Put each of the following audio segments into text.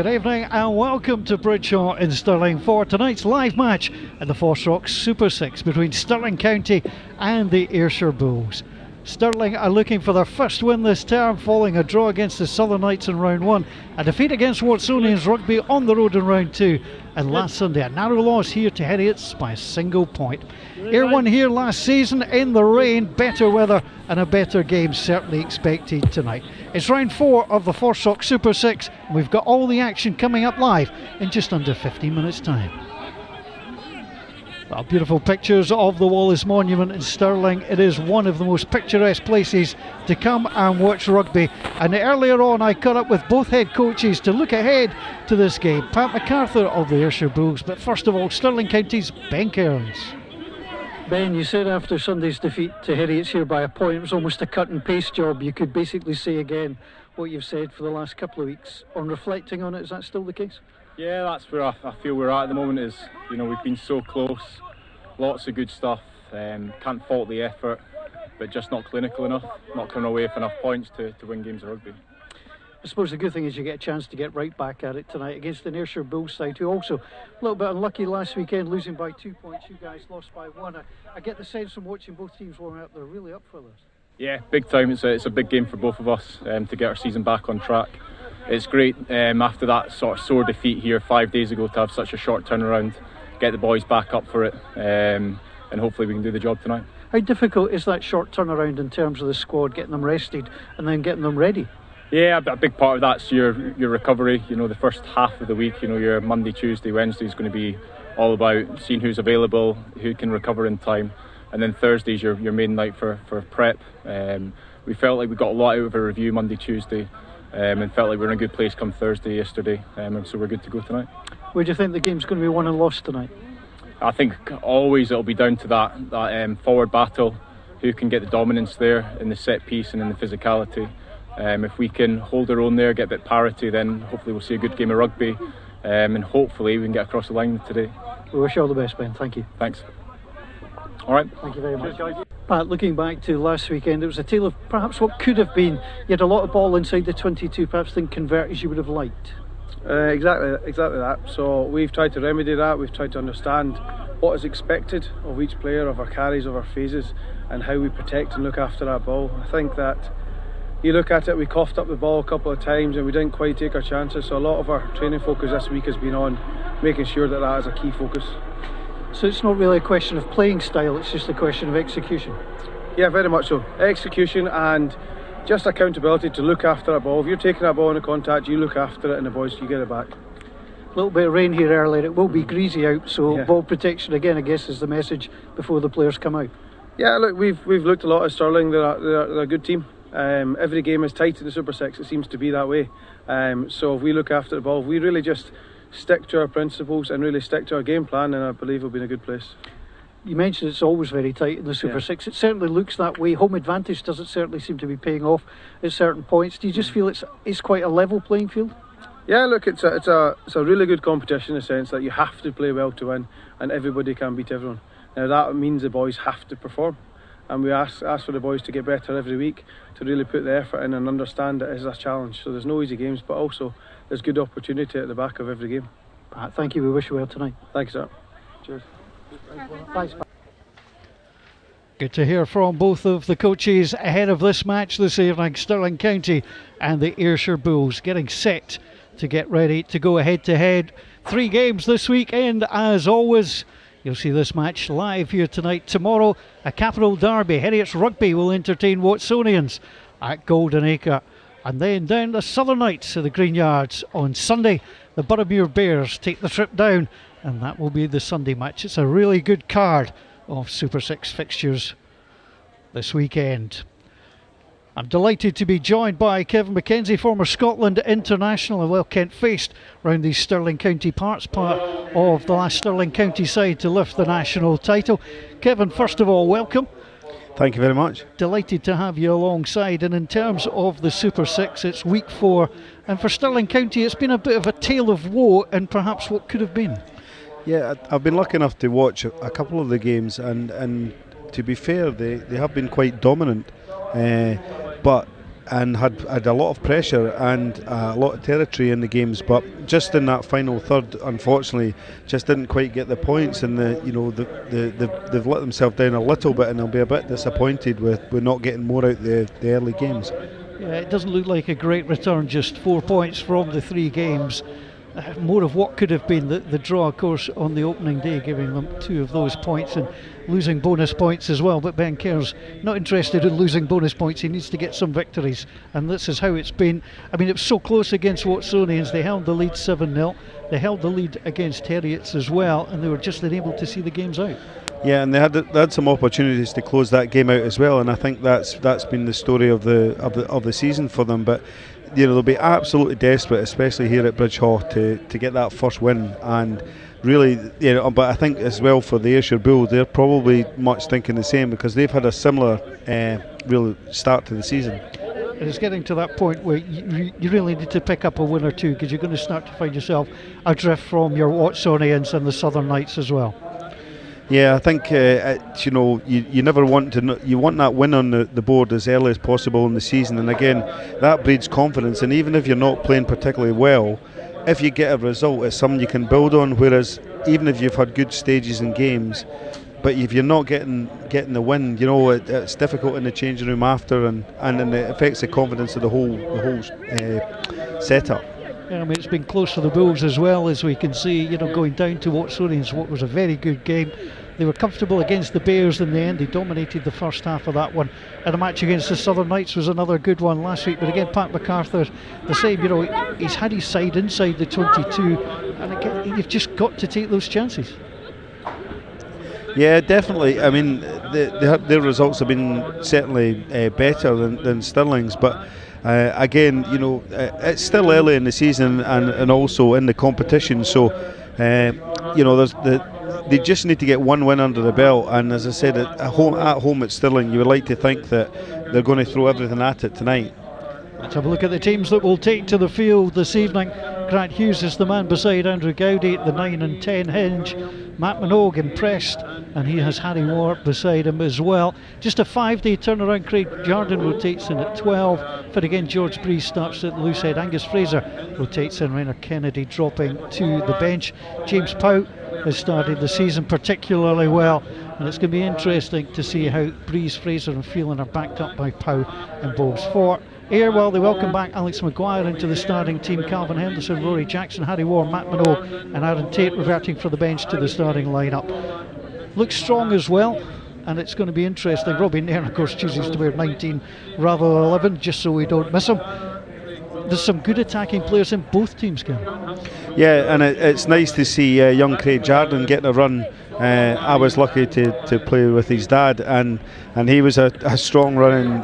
good evening and welcome to Bridgeshaw in Stirling for tonight's live match at the FOSROC Super 6 between Stirling County and the Ayrshire Bulls. Stirling are looking for their first win this term, following a draw against the Southern Knights in round 1, a defeat against Watsonians Rugby on the road in round 2, and last Sunday a narrow loss here to Heriots by a single point. Ayr won here last season in the rain, better weather and a better game certainly expected tonight. It's round 4 of the FOSROC Super 6 and we've got all the action coming up live in just under 15 minutes time. Well, beautiful pictures of the Wallace Monument in Stirling. It is one of the most picturesque places to come and watch rugby. And earlier on I caught up with both head coaches to look ahead to this game. Pat MacArthur of the Ayrshire Bulls, but first of all Stirling County's Ben Cairns. Ben, you said after Sunday's defeat to Heriots here by a point, it was almost a cut and paste job. You could basically say again what you've said for the last couple of weeks. On reflecting on it, is that still the case? Yeah, that's where I feel we're at the moment. Is, you know, we've been so close, lots of good stuff, can't fault the effort, but just not clinical enough, not coming away with enough points to win games of rugby. I suppose the good thing is you get a chance to get right back at it tonight against an Ayrshire Bulls side who also a little bit unlucky last weekend, losing by 2 points. You guys lost by 1. I get the sense from watching both teams warming up, they're really up for this. Yeah, big time. It's a big game for both of us to get our season back on track. It's great after that sort of sore defeat here 5 days ago to have such a short turnaround, get the boys back up for it, and hopefully we can do the job tonight. How difficult is that short turnaround in terms of the squad, getting them rested and then getting them ready? Yeah, a big part of that's your recovery. You know, the first half of the week, you know, your Monday, Tuesday, Wednesday is going to be all about seeing who's available, who can recover in time, and then Thursday's your main night for prep. We felt like we got a lot out of a review Monday, Tuesday, and felt like we were in a good place come Thursday yesterday, and so we're good to go tonight. Where do you think the game's going to be won and lost tonight? I think always it'll be down to that forward battle, who can get the dominance there in the set piece and in the physicality. If we can hold our own there, get a bit parity, then hopefully we'll see a good game of rugby, and hopefully we can get across the line today. We wish you all the best, Ben. Thank you. Thanks. All right. Thank you very much. Pat, looking back to last weekend, it was a tale of perhaps what could have been. You had a lot of ball inside the 22, perhaps didn't convert as you would have liked. Exactly that. So we've tried to remedy that. We've tried to understand what is expected of each player, of our carries, of our phases, and how we protect and look after that ball. I think that you look at it, we coughed up the ball a couple of times and we didn't quite take our chances. So a lot of our training focus this week has been on making sure that that is a key focus. So it's not really a question of playing style, it's just a question of execution. Yeah, very much so. Execution and just accountability to look after that ball. If you're taking that ball into contact, you look after it, and the boys, you get it back. A little bit of rain here earlier, it will be greasy out, so yeah. Ball protection again, I guess, is the message before the players come out. Yeah, look, we've looked a lot at Stirling. They're a good team. Every game is tight in the Super 6, it seems to be that way. So if we look after the ball, if we really just stick to our principles and really stick to our game plan, then I believe we'll be in a good place. You mentioned it's always very tight in the Super 6. It certainly looks that way. Home advantage doesn't certainly seem to be paying off at certain points. Do you just feel it's quite a level playing field? Yeah, look, it's a really good competition in the sense that you have to play well to win, and everybody can beat everyone. Now that means the boys have to perform, and we ask for the boys to get better every week, to really put the effort in and understand that it is a challenge. So there's no easy games, but also there's good opportunity at the back of every game. Pat, thank you. We wish you well tonight. Thanks, sir. Cheers. Thanks, Pat. Good to hear from both of the coaches ahead of this match this evening. Stirling County and the Ayrshire Bulls getting set to get ready to go head to head. 3 games this weekend as always. You'll see this match live here tonight. Tomorrow, a capital derby. Heriots Rugby will entertain Watsonians at Golden Acre. And then down the Southern Knights to the Green Yards on Sunday. The Boroughmuir Bears take the trip down, and that will be the Sunday match. It's a really good card of Super 6 fixtures this weekend. I'm delighted to be joined by Kevin McKenzie, former Scotland international and well Kent faced round the Stirling County parts, part of the last Stirling County side to lift the national title. Kevin, first of all, welcome. Thank you very much. Delighted to have you alongside. And in terms of the Super 6, it's week 4, and for Stirling County it's been a bit of a tale of woe and perhaps what could have been. Yeah, I've been lucky enough to watch a couple of the games, and to be fair, they have been quite dominant, but and had a lot of pressure and a lot of territory in the games, but just in that final third, unfortunately, just didn't quite get the points, and they've let themselves down a little bit, and they'll be a bit disappointed with not getting more out the early games. Yeah, it doesn't look like a great return, just 4 points from the 3 games. More of what could have been the draw, of course, on the opening day, giving them 2 of those points and losing bonus points as well. But Ben Kerr's not interested in losing bonus points. He needs to get some victories, and this is how it's been. I mean, it was so close against Watsonians. They held the lead 7-0. They held the lead against Heriots as well, and they were just unable to see the games out. Yeah, and they had some opportunities to close that game out as well, and I think that's been the story of the season for them. But they'll be absolutely desperate, especially here at Bridge Hall, to get that first win. And really, but I think as well for the Ayrshire Bulls, they're probably much thinking the same, because they've had a similar real start to the season. And it's getting to that point where you really need to pick up a win or two, because you're going to start to find yourself adrift from your Watsonians and the Southern Knights as well. Yeah, I think you never want to. You want that win on the board as early as possible in the season, and again, that breeds confidence. And even if you're not playing particularly well, if you get a result, it's something you can build on. Whereas even if you've had good stages in games, but if you're not getting the win, it's difficult in the changing room after, and it affects the confidence of the whole setup. Yeah, I mean, it's been close for the Bulls as well, as we can see, going down to Watsonians, what was a very good game. They were comfortable against the Bears in the end. They dominated the first half of that one. And the match against the Southern Knights was another good one last week. But again, Pat MacArthur, the same, he's had his side inside the 22. And again, you've just got to take those chances. Yeah, definitely. I mean, their results have been certainly better than Stirling's, but again, it's still early in the season and also in the competition. So, they just need to get one win under the belt. And as I said, at home at Stirling, you would like to think that they're going to throw everything at it tonight. Let's have a look at the teams that will take to the field this evening. Grant Hughes is the man beside Andrew Gowdy at the 9 and 10 hinge. Matt Minogue impressed, and he has Harry Ward beside him as well. Just a 5-day turnaround. Craig Jardine rotates in at 12. But again, George Breeze starts at the loose head. Angus Fraser rotates in. Rainer Kennedy dropping to the bench. James Pow has started the season particularly well, and it's going to be interesting to see how Breeze, Fraser and Phelan are backed up by Pow and Bowes. For Ayr, well, they welcome back Alex Maguire into the starting team. Calvin Henderson, Rory Jackson, Harry Ward, Matt Minogue and Aaron Tate reverting for the bench to the starting lineup. Looks strong as well, and it's going to be interesting. Robbie Nairn, of course, chooses to wear 19 rather than 11, just so we don't miss him. There's some good attacking players in both teams, Ken. Yeah, and it's nice to see young Craig Jardine getting a run. I was lucky to play with his dad, and he was a strong running,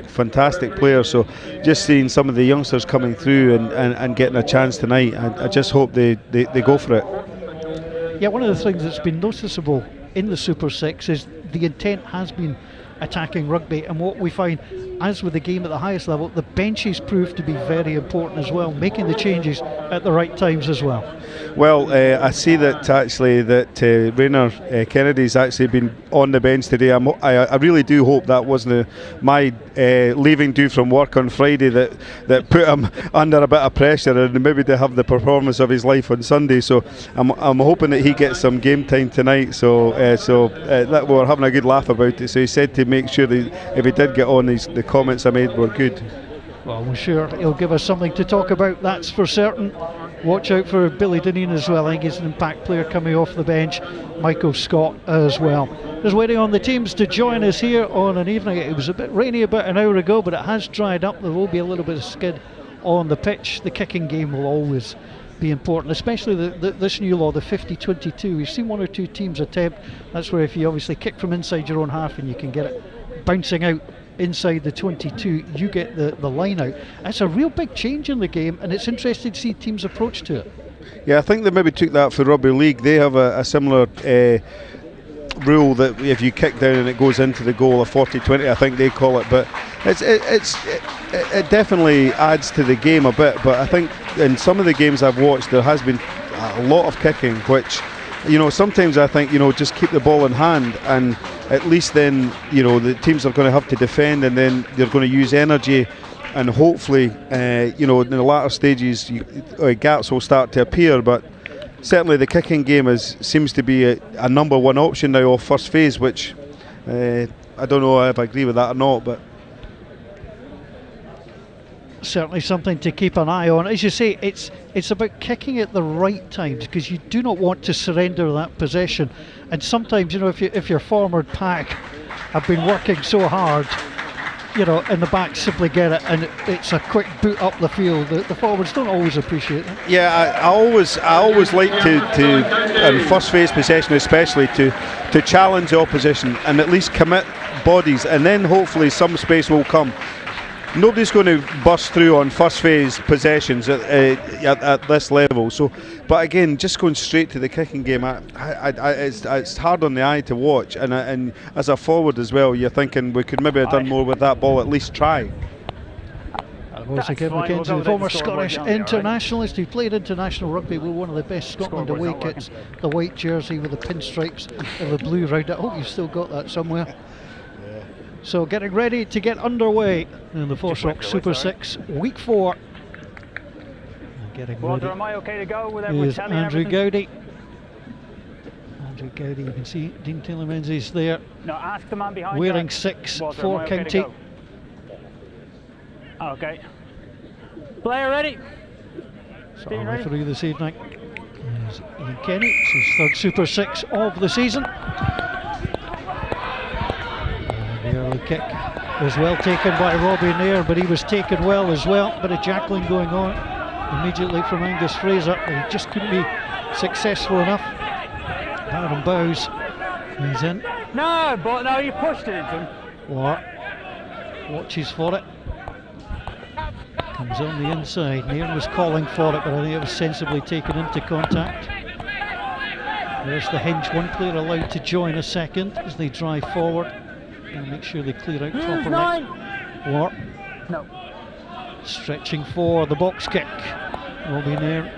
fantastic player. So just seeing some of the youngsters coming through and getting a chance tonight, I just hope they go for it. Yeah, one of the things that's been noticeable in the Super 6 is the intent has been attacking rugby, and what we find, as with the game at the highest level, the benches prove to be very important as well, making the changes at the right times as well. Well, I see that actually Rainer Kennedy's actually been on the bench today. I really do hope that wasn't my leaving due from work on Friday that put him under a bit of pressure and maybe to have the performance of his life on Sunday. So I'm hoping that he gets some game time tonight. So that we're having a good laugh about it. So he said to make sure that if he did get on, the comments I made were good. Well, I'm sure he'll give us something to talk about, that's for certain. Watch out for Billy Dineen as well. I think he's an impact player coming off the bench. Michael Scott as well. Just waiting on the teams to join us here on an evening. It was a bit rainy about an hour ago, but it has dried up. There will be a little bit of skid on the pitch. The kicking game will always be important, especially this new law, the 50-22. We've seen one or two teams attempt. That's where if you obviously kick from inside your own half and you can get it bouncing out inside the 22, you get the line out. That's a real big change in the game, and it's interesting to see teams' approach to it. Yeah, I think they maybe took that for Rugby League. They have a similar rule that if you kick down and it goes into the goal, a 40-20 I think they call it, but it definitely adds to the game a bit. But I think in some of the games I've watched, there has been a lot of kicking, which sometimes I think just keep the ball in hand, and at least then, you know, the teams are going to have to defend, and then they're going to use energy, and hopefully, you know, in the latter stages, gaps will start to appear. But certainly the kicking game seems to be a number one option now off first phase, which I don't know if I agree with that or not, but certainly something to keep an eye on. As you say, it's about kicking at the right times, because you do not want to surrender that possession. And sometimes, you know, if your forward pack have been working so hard, you know, and the backs simply get it, and it's a quick boot up the field, the forwards don't always appreciate that. Yeah, I always like to in first phase possession especially, to challenge the opposition and at least commit bodies, and then hopefully some space will come. Nobody's going to burst through on first phase possessions at this level. So, but again, just going straight to the kicking game, it's hard on the eye to watch. And as a forward as well, you're thinking we could maybe have done more with that ball. At least try. Kevin McKenzie, the former Scottish internationalist who played international rugby with one of the best Scotland away kits, the white jersey with the pinstripes and the blue round it. I hope you've still got that somewhere. So getting ready to get underway in the FOSROC Super 6 Week 4. Getting ready. Am I okay to go with Here's Andrew Gowdy. Andrew Gowdy, you can see Dean Taylor-Menzies there. No, ask the man behind wearing 6 for County. Okay. Player ready? So our referee this evening is Ian Kenny. It's his third Super 6 of the season. The early kick was well taken by Robbie Nair, but he was taken well as well. Bit of jackling going on immediately from Angus Fraser, but he just couldn't be successful enough. Aaron Bowes, he's in. No, but no, you pushed it into him. What? Watches for it. Comes on the inside. Nairn was calling for it, but I think it was sensibly taken into contact. There's the hinge. One player allowed to join a second as they drive forward and make sure they clear out properly. War. No. Stretching for the box kick. Robbie Nairn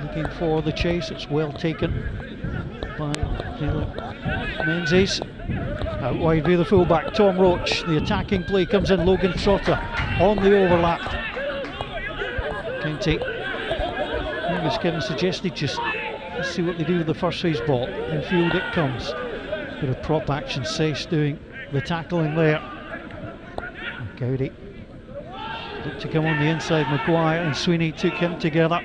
looking for the chase. It's well taken by Menzies. Out wide with the fullback Tom Roach. The attacking play comes in. Logan Trotter on the overlap. County, as Kevin suggested, just let's see what they do with the first phase ball. Infield it comes. Bit of prop action. Sace doing the tackling there. Gowdy looked to come on the inside. Maguire and Sweeney took him together.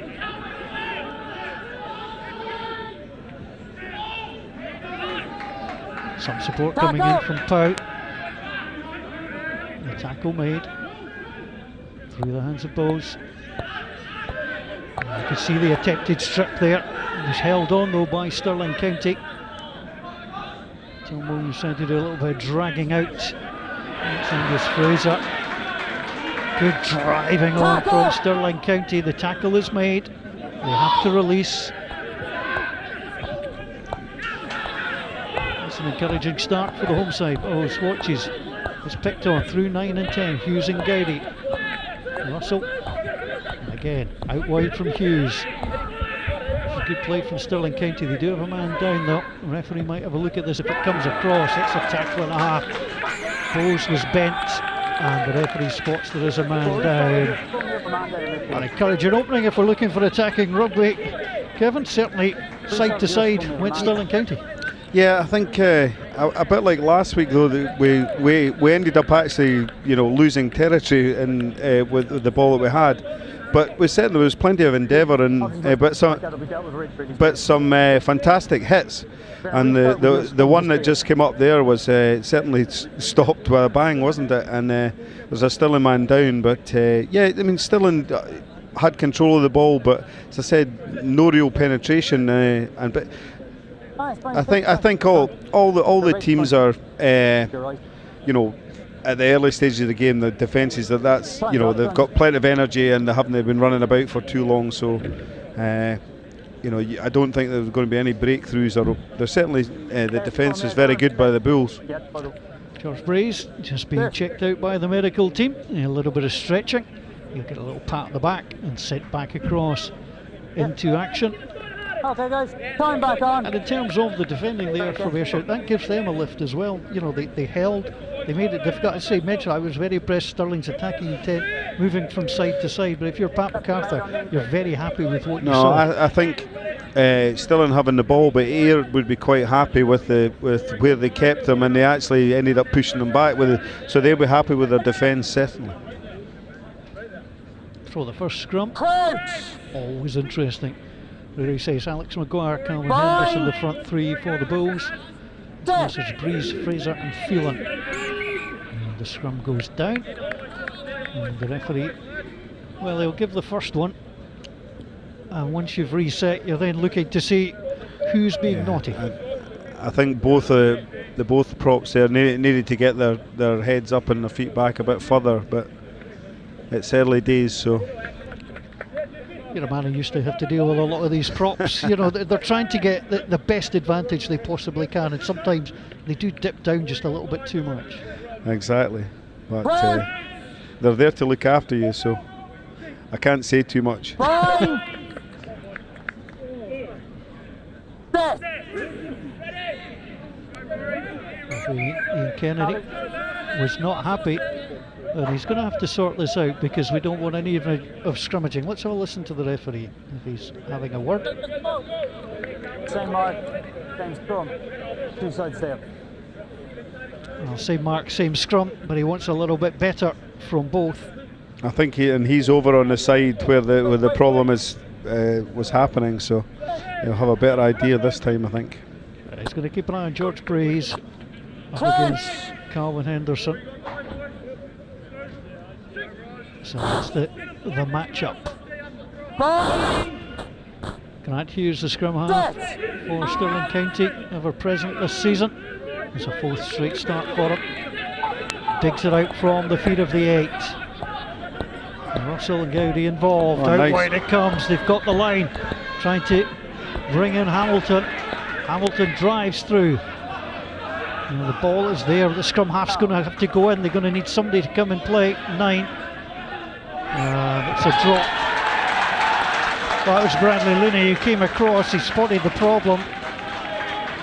Some support coming in from Pow. The tackle made through the hands of Bowes. You can see the attempted strip there. It was held on though by Stirling County. Tom Williams trying to do a little bit of dragging out. That's Angus Fraser. Good driving on from Stirling County. The tackle is made. They have to release. That's an encouraging start for the home side. Bowes watches. It's picked on through 9 and 10. Hughes and Gowdy. Russell. Again, out wide from Hughes. It's a good play from Stirling County. They do have a man down though. The referee might have a look at this if it comes across. It's a tackle and a half. Bowes was bent and the referee spots there is a man down. An encouraging opening if we're looking for attacking rugby. Kevin, certainly side to side went Stirling County. Yeah, I think a bit like last week though, that we ended up actually, you know, losing territory in with the ball that we had. But we said there was plenty of endeavour and but some fantastic hits, and the one that just came up there was certainly stopped with a bang, wasn't it? And there's a Stirling man down, but yeah, I mean Stirling had control of the ball, but as I said, no real penetration. But I think all the teams are you know, at the early stages of the game, the defences that's you know, they've got plenty of energy and they haven't been running about for too long. So you know, I don't think there's going to be any breakthroughs. Or there's certainly the defence is very good by the Bulls. George Braze just being checked out by the medical team. A little bit of stretching. He'll get a little pat at the back and set back across into action. Okay, guys, time back on. And in terms of the defending there from Ayrshire, that gives them a lift as well. You know, they held, they made it difficult. I say, Mitch, I was very impressed. Sterling's attacking intent, moving from side to side. But if you're Pat MacArthur, you're very happy with what you saw. I think Stirling having the ball, but Ayr would be quite happy with where they kept them, and they actually ended up pushing them back with it. So they'll be happy with their defence, certainly. For the first scrum, always interesting. Really says Alex Maguire, Calvin Henderson, the front three for the Bulls. This is Breeze, Fraser and Phelan. And the scrum goes down. And the referee, well, they'll give the first one. And once you've reset, you're then looking to see who's being naughty. I think both both props there needed to get their heads up and their feet back a bit further, but it's early days, so. You're a man who used to have to deal with a lot of these props. You know, they're trying to get the best advantage they possibly can, and sometimes they do dip down just a little bit too much. Exactly, but they're there to look after you, so I can't say too much. Ian Kennedy was not happy, and he's going to have to sort this out because we don't want any of scrummaging. Let's have a listen to the referee if he's having a word. Same mark, same scrum, two sides there. Well, same mark, same scrum, but he wants a little bit better from both. I think he's over on the side where the problem was happening, so he'll have a better idea this time, I think. He's going to keep an eye on George Breeze up against Calvin Henderson. So that's the match-up. Grant Hughes, the scrum half for Stirling County, ever present this season. It's a fourth straight start for him. Digs it out from the feet of the 8. And Russell and Gowdy involved. Out nice. wide it comes. They've got the line. Trying to bring in Hamilton. Hamilton drives through. And the ball is there. The scrum half's going to have to go in. They're going to need somebody to come and play 9. It's a drop. Well, that was Bradley Looney who came across. He spotted the problem.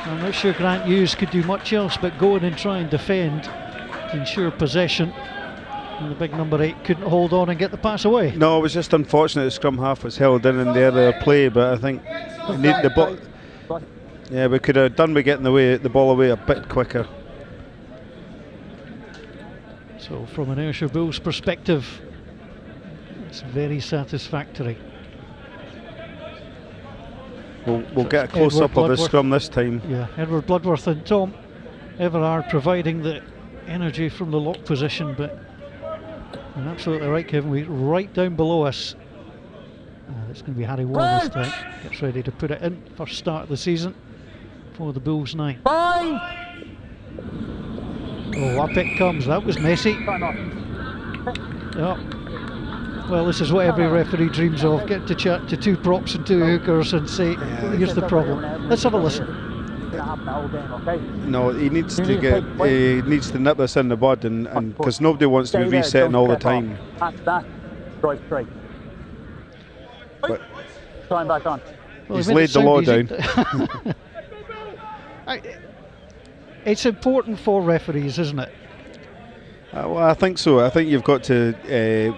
I'm not sure Grant Hughes could do much else but go in and try and defend to ensure possession. And the big number 8 couldn't hold on and get the pass away. No, it was just unfortunate the scrum half was held in the other play, but I think we need the ball. Yeah, we could have done with getting the ball away a bit quicker. So from an Ayrshire Bulls perspective, it's very satisfactory. We'll get a close-up of the scrum this time. Yeah, Edward Bloodworth and Tom Everard providing the energy from the lock position, but you're absolutely right, Kevin. We're right down below us. It's going to be Harry Ward this time. Gets ready to put it in. First start of the season for the Bulls 9. Oh, up it comes. That was messy. Yeah. Well, this is what every referee dreams of. Get to chat to 2 props and 2 hookers and say, here's the problem. Let's have a listen. No, he needs to nip this in the bud, and because nobody wants to be resetting all the time. Right straight. But time back on. Well, he's laid the law down. It's important for referees, isn't it? Well, I think so. I think you've got to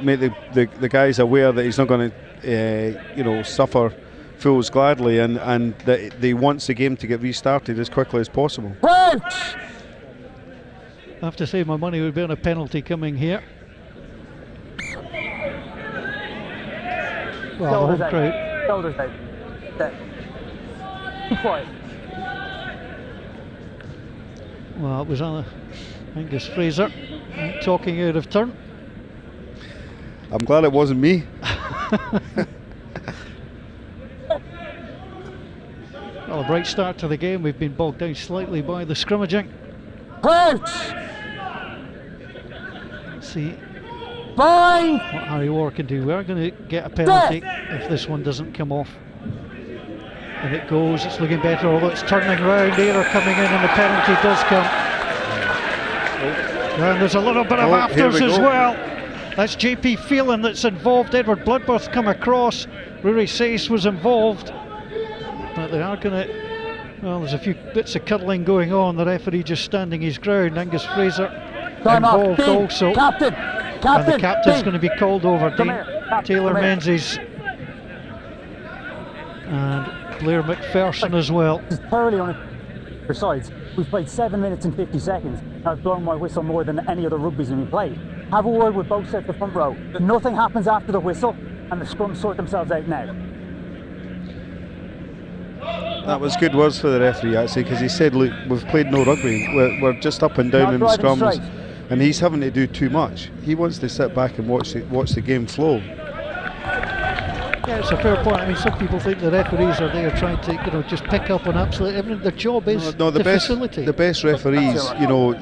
make the guys aware that he's not going to, suffer fools gladly, and that he wants the game to get restarted as quickly as possible. I have to say my money would be on a penalty coming here. Well, the home crowd. Shoulders out. Set. Quiet. Well, it was Angus Fraser talking out of turn. I'm glad it wasn't me. Well, a bright start to the game. We've been bogged down slightly by the scrummaging. Let's see what Harry Ward can do. We're going to get a penalty if this one doesn't come off. And it goes, it's looking better, although it's turning round. Ayr coming in and the penalty does come. And there's a little bit of afters as well. That's JP Phelan that's involved. Edward Bloodworth come across. Rory Sace was involved. But they are going to. Well, there's a few bits of cuddling going on. The referee just standing his ground. Angus Fraser involved also. Captain! And the captain's going to be called over. Taylor Menzies and Blair McPherson as well. It's thoroughly on your sides. We've played 7 minutes and 50 seconds. I've blown my whistle more than any other rugby's been played. Have a word with both sets of front row. Nothing happens after the whistle, and the scrums sort themselves out now. That was good words for the referee actually, because he said, look, we've played no rugby, we're just up and down in the scrums, and he's having to do too much. He wants to sit back and watch the game flow. Yeah, it's a fair point. I mean, some people think the referees are there trying to, just pick up on absolutely everything. Their job is the best, facility. The best referees,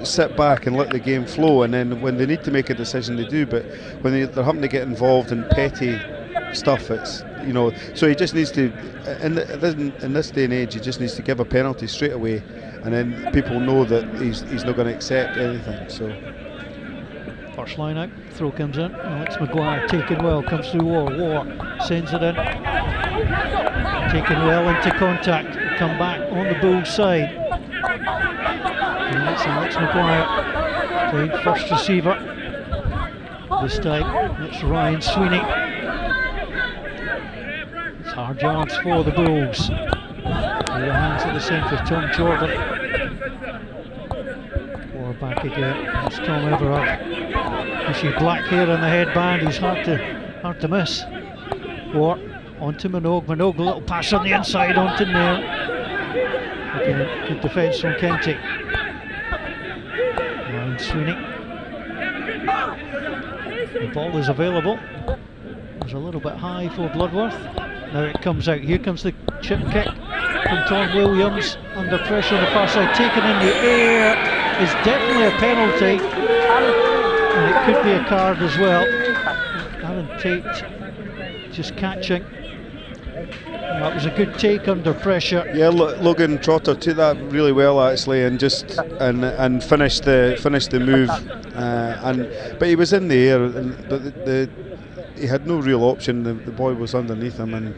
sit back and let the game flow, and then when they need to make a decision, they do. But when they're having to get involved in petty stuff, it's so he just needs to, in this day and age, he just needs to give a penalty straight away, and then people know that he's not going to accept anything. So first line out, throw comes in. Alex Maguire taken well, comes through War sends it in, taken well into contact, come back on the Bulls side. And that's Alex Maguire playing first receiver. This time it's Ryan Sweeney. Hard yards for the Bulls. Through the hands at the centre, Tom Jordan. Or back again, it's Tom Everard. You see black hair on the headband, he's hard to miss. Or onto Minogue, a little pass on the inside onto Nairn. Again, good defence from County. Ryan Sweeney. The ball is available. It was a little bit high for Bloodworth. Now it comes out. Here comes the chip kick from Tom Williams. Under pressure on the far side. Taken in the air. Is definitely a penalty. And it could be a card as well. Aaron Tate just catching. That was a good take under pressure. Yeah, Logan Trotter took that really well actually, and just and finished the move. But he was in the air, but he had no real option. The boy was underneath him, and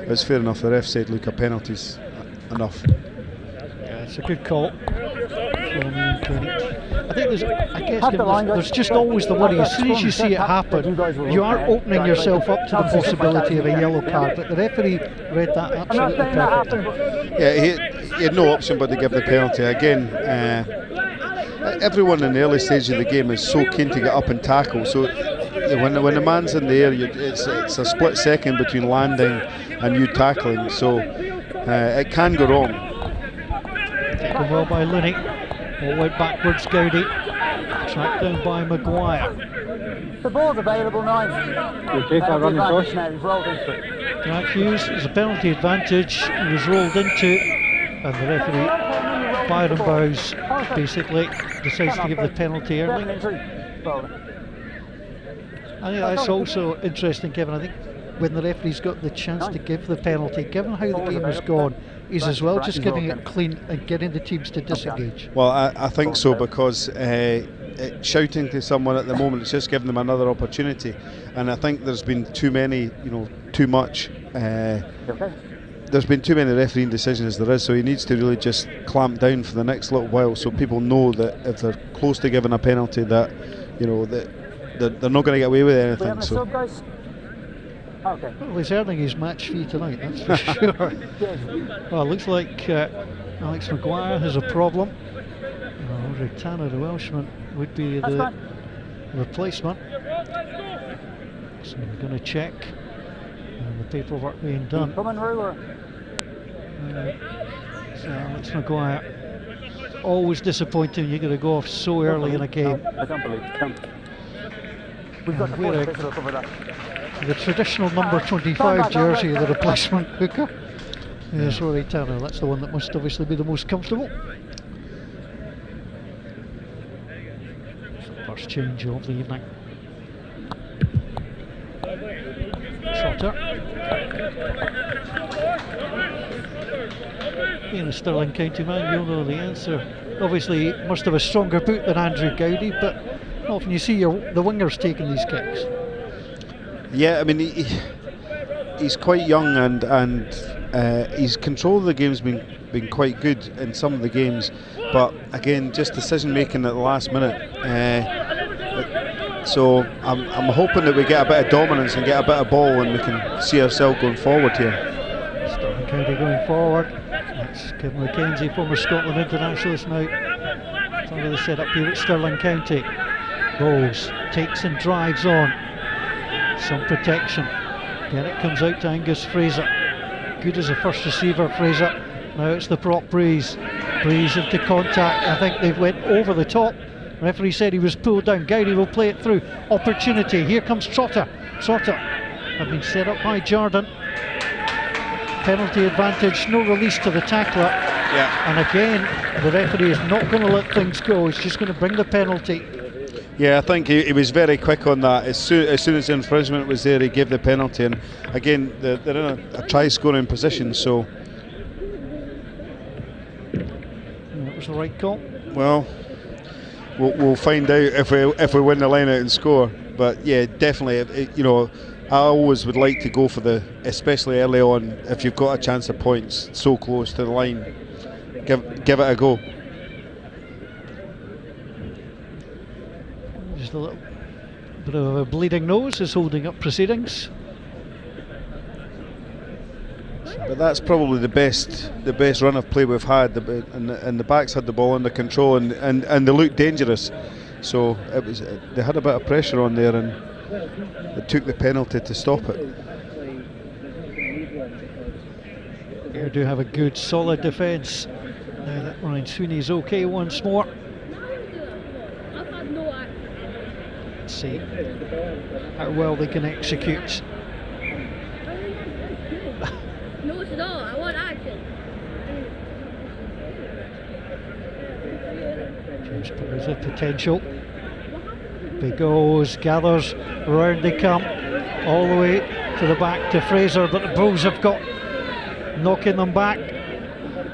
it was fair enough. The ref said, look, a penalty's enough. Yeah, it's a good call from Ian Kenny. I think there's just always the worry. As soon as you see it happen, you are opening yourself up to the possibility of a yellow card, but the referee read that absolutely perfectly. Yeah, he had no option but to give the penalty. Again, everyone in the early stage of the game is so keen to get up and tackle, so when the man's in the air, it's a split second between landing and you tackling, so it can go wrong. Taken well by Linney. All went backwards, Gowdy. Tracked down by Maguire. The ball's available, 9. You take that running cross. Now, he's rolled into it. Jack Hughes is a penalty advantage. He was rolled into, and the referee, Byron Bowes, basically decides to give the penalty early. I think that's also interesting, Kevin. I think when the referee's got the chance to give the penalty, given how the game has gone, he's as well just giving it clean and getting the teams to disengage. Well, I think so, because shouting to someone at the moment, it's just giving them another opportunity, and I think there's been too many, too much. There's been too many refereeing decisions as there is, so he needs to really just clamp down for the next little while, so people know that if they're close to giving a penalty, that that they're not going to get away with anything. So. Okay. Well, he's earning his match fee tonight, that's for sure. Well, it looks like Alex Maguire has a problem. Audrey Tanner, the Welshman, would be the replacement. So we're going to check. And the paperwork being done. Come on, ruler. So Alex Maguire. Always disappointing, you're going to go off so early in a game. I don't believe it. We've got to cover that. The traditional number 25 jersey, the replacement hooker. Yes, Rory Tanner, that's the one that must obviously be the most comfortable. First change of the evening. Trotter. Being a Stirling County man, you'll know the answer. Obviously, he must have a stronger boot than Andrew Gowdy, but often you see the wingers taking these kicks. Yeah, I mean he's quite young, and his control of the game's been quite good in some of the games, but again, just decision making at the last minute. So I'm hoping that we get a bit of dominance and get a bit of ball, and we can see ourselves going forward here. Stirling County going forward. That's Kevin McKenzie, former Scotland internationalist, now part of the setup here at Stirling County. Bowles takes and drives on. Some protection. Then it comes out to Angus Fraser. Good as a first receiver, Fraser. Now it's the prop Breeze. Breeze into contact. I think they've went over the top. Referee said he was pulled down. Gowdy will play it through. Opportunity. Here comes Trotter. Trotter have been set up by Jordan. Penalty advantage. No release to the tackler. Yeah. And again, the referee is not going to let things go. He's just going to bring the penalty. Yeah, I think he was very quick on that. As soon as the infringement was there, he gave the penalty. And again, they're in a try-scoring position, so. That was the right call. Well, we'll find out if we win the line out and score. But yeah, definitely. I always would like to go for especially early on, if you've got a chance of points so close to the line, give it a go. Just a little bit of a bleeding nose is holding up proceedings. But that's probably the best run of play we've had, and the backs had the ball under control, and they looked dangerous. So they had a bit of pressure on there, and it took the penalty to stop it. They do have a good solid defence. Now that Ryan Sweeney's okay once more. Let's see how well they can execute. No, it's not. I want action. James Perez with potential. He goes, gathers, round they come, all the way to the back to Fraser, but the Bulls have got knocking them back.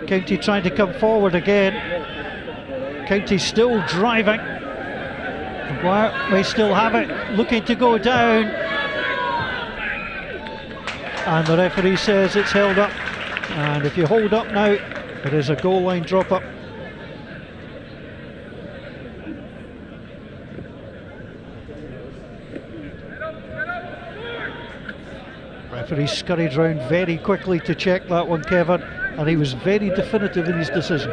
County trying to come forward again. County still driving. Maguire may still have it, looking to go down. And the referee says it's held up. And if you hold up now, it is a goal line drop up. Referee scurried round very quickly to check that one, Kevin, and he was very definitive in his decision.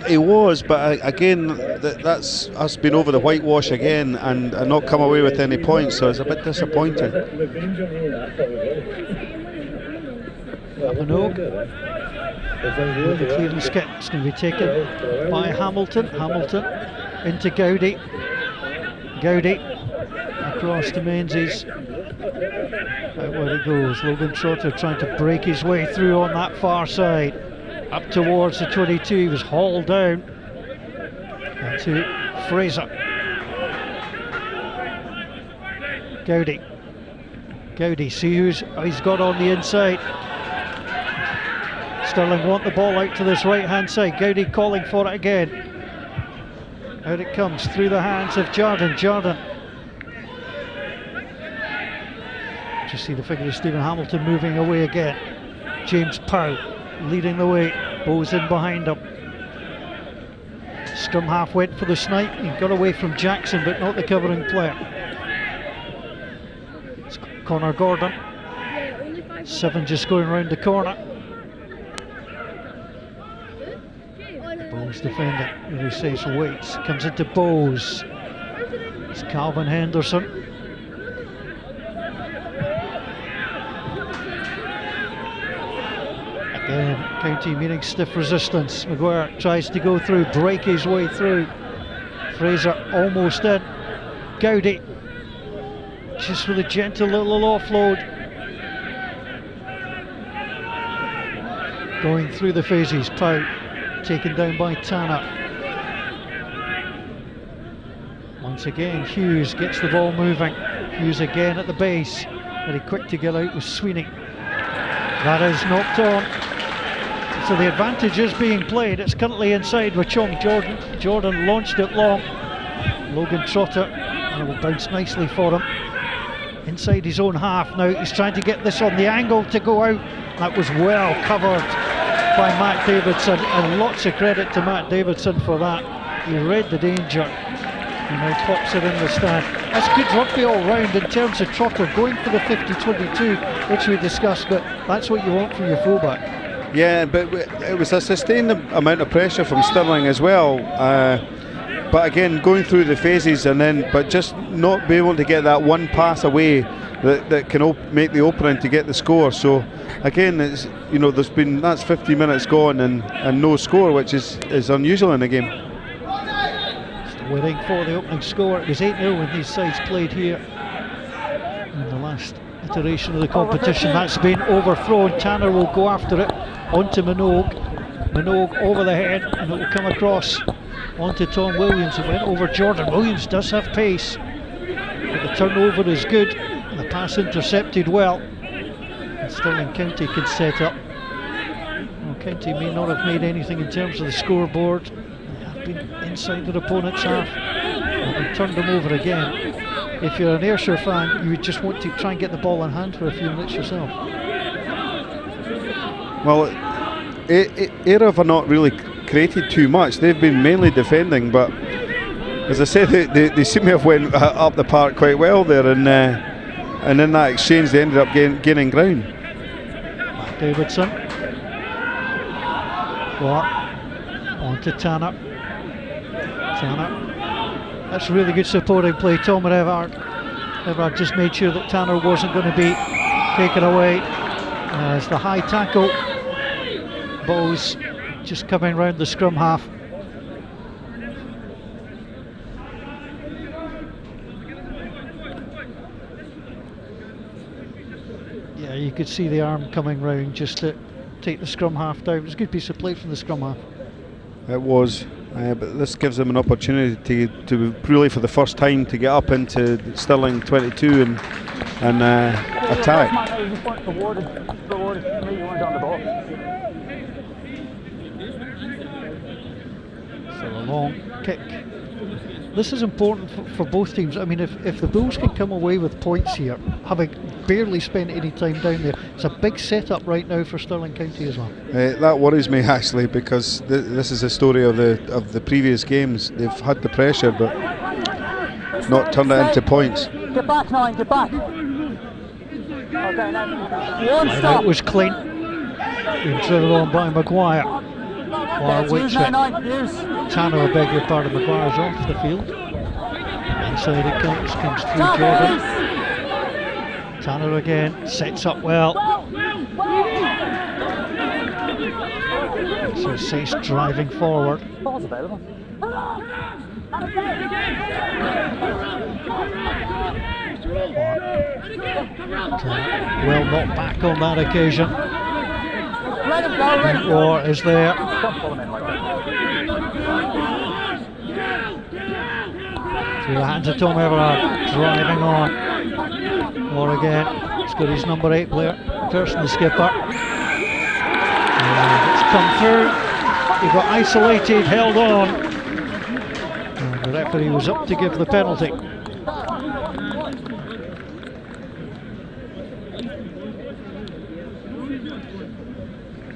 He was, but again, that's us been over the whitewash again and not come away with any points, so it's a bit disappointing. Minogue with the clearance kick. It's going to be taken by Hamilton. Hamilton into Gowdy. Gowdy across to Menzies. Out where it goes. Logan Trotter trying to break his way through on that far side. Up towards the 22. He was hauled down. And to Fraser. Gowdy. Gowdy, see he's got on the inside. Stirling want the ball out to this right hand side. Gowdy calling for it again. Out it comes through the hands of Jordan. Jordan. Just see the figure of Stephen Hamilton moving away again. James Powell leading the way. Bowes in behind him. Scrum half went for the snipe. He got away from Jackson, but not the covering player. It's Connor Gordon. 7 just going round the corner. Bowes defending. He says waits. Comes into Bowes. It's Calvin Henderson. Again, County meeting stiff resistance. Maguire tries to go through, break his way through. Fraser almost in. Gowdy just with a gentle little offload. Going through the phases. Pau taken down by Tanner. Once again, Hughes gets the ball moving. Hughes again at the base. Very quick to get out with Sweeney. That is knocked on. So the advantage is being played. It's currently inside with Chong. Jordan launched it long. Logan Trotter, and it will bounce nicely for him. Inside his own half now. He's trying to get this on the angle to go out. That was well covered by Matt Davidson, and lots of credit to Matt Davidson for that. He read the danger and then pops it in the stand. That's good rugby all round in terms of Trotter going for the 50-22, which we discussed, but that's what you want from your fullback. Yeah, but it was a sustained amount of pressure from Stirling as well. But again, going through the phases but just not be able to get that one pass away that can make the opening to get the score. So again, it's, that's 50 minutes gone and no score, which is unusual in a game. Still waiting for the opening score. It was 8-0 when these sides played here in the last iteration of the competition. That's been overthrown. Tanner will go after it onto Minogue. Minogue over the head, and it will come across onto Tom Williams. It went over Jordan. Williams does have pace, but the turnover is good. The pass intercepted well, and Stirling County can set up. Well, County may not have made anything in terms of the scoreboard. They have been inside their opponent's half, and they turned them over again. If you're an Ayrshire fan, you would just want to try and get the ball in hand for a few minutes yourself. Well, Ayrshire have not really created too much. They've been mainly defending, but as I said, they seem to have went up the park quite well there, and in that exchange they ended up gaining ground. Matt Davidson. On to Tanner. That's really good supporting play. Tom Everard just made sure that Tanner wasn't going to be taken away. As the high tackle, Bowes just coming round the scrum half. Yeah, you could see the arm coming round just to take the scrum half down. It was a good piece of play from the scrum half. It was, but this gives them an opportunity to really, for the first time, to get up into Stirling 22 and attack. So a long kick. This is important for both teams. I mean, if the Bulls can come away with points here, having barely spent any time down there, it's a big setup right now for Stirling County as well. That worries me actually, because this is a story of the previous games. They've had the pressure, but not turned it into points. Get back, Nine, get back. Okay, now one stop. It was Clint being driven on by Maguire. Tanner, I beg your pardon, Maguire's off the field. Inside it comes through Jordan. Tanner again, sets up well. So Sace driving forward. Ball's available. Well not back on that occasion. Let him go, let him go. Or is there? Don't pull him in like that. Through the hands of Tom Everard, driving on. Or again, he's got his number 8 player, Kirsten the skipper. And it's come through. He got isolated, held on. And the referee was up to give the penalty.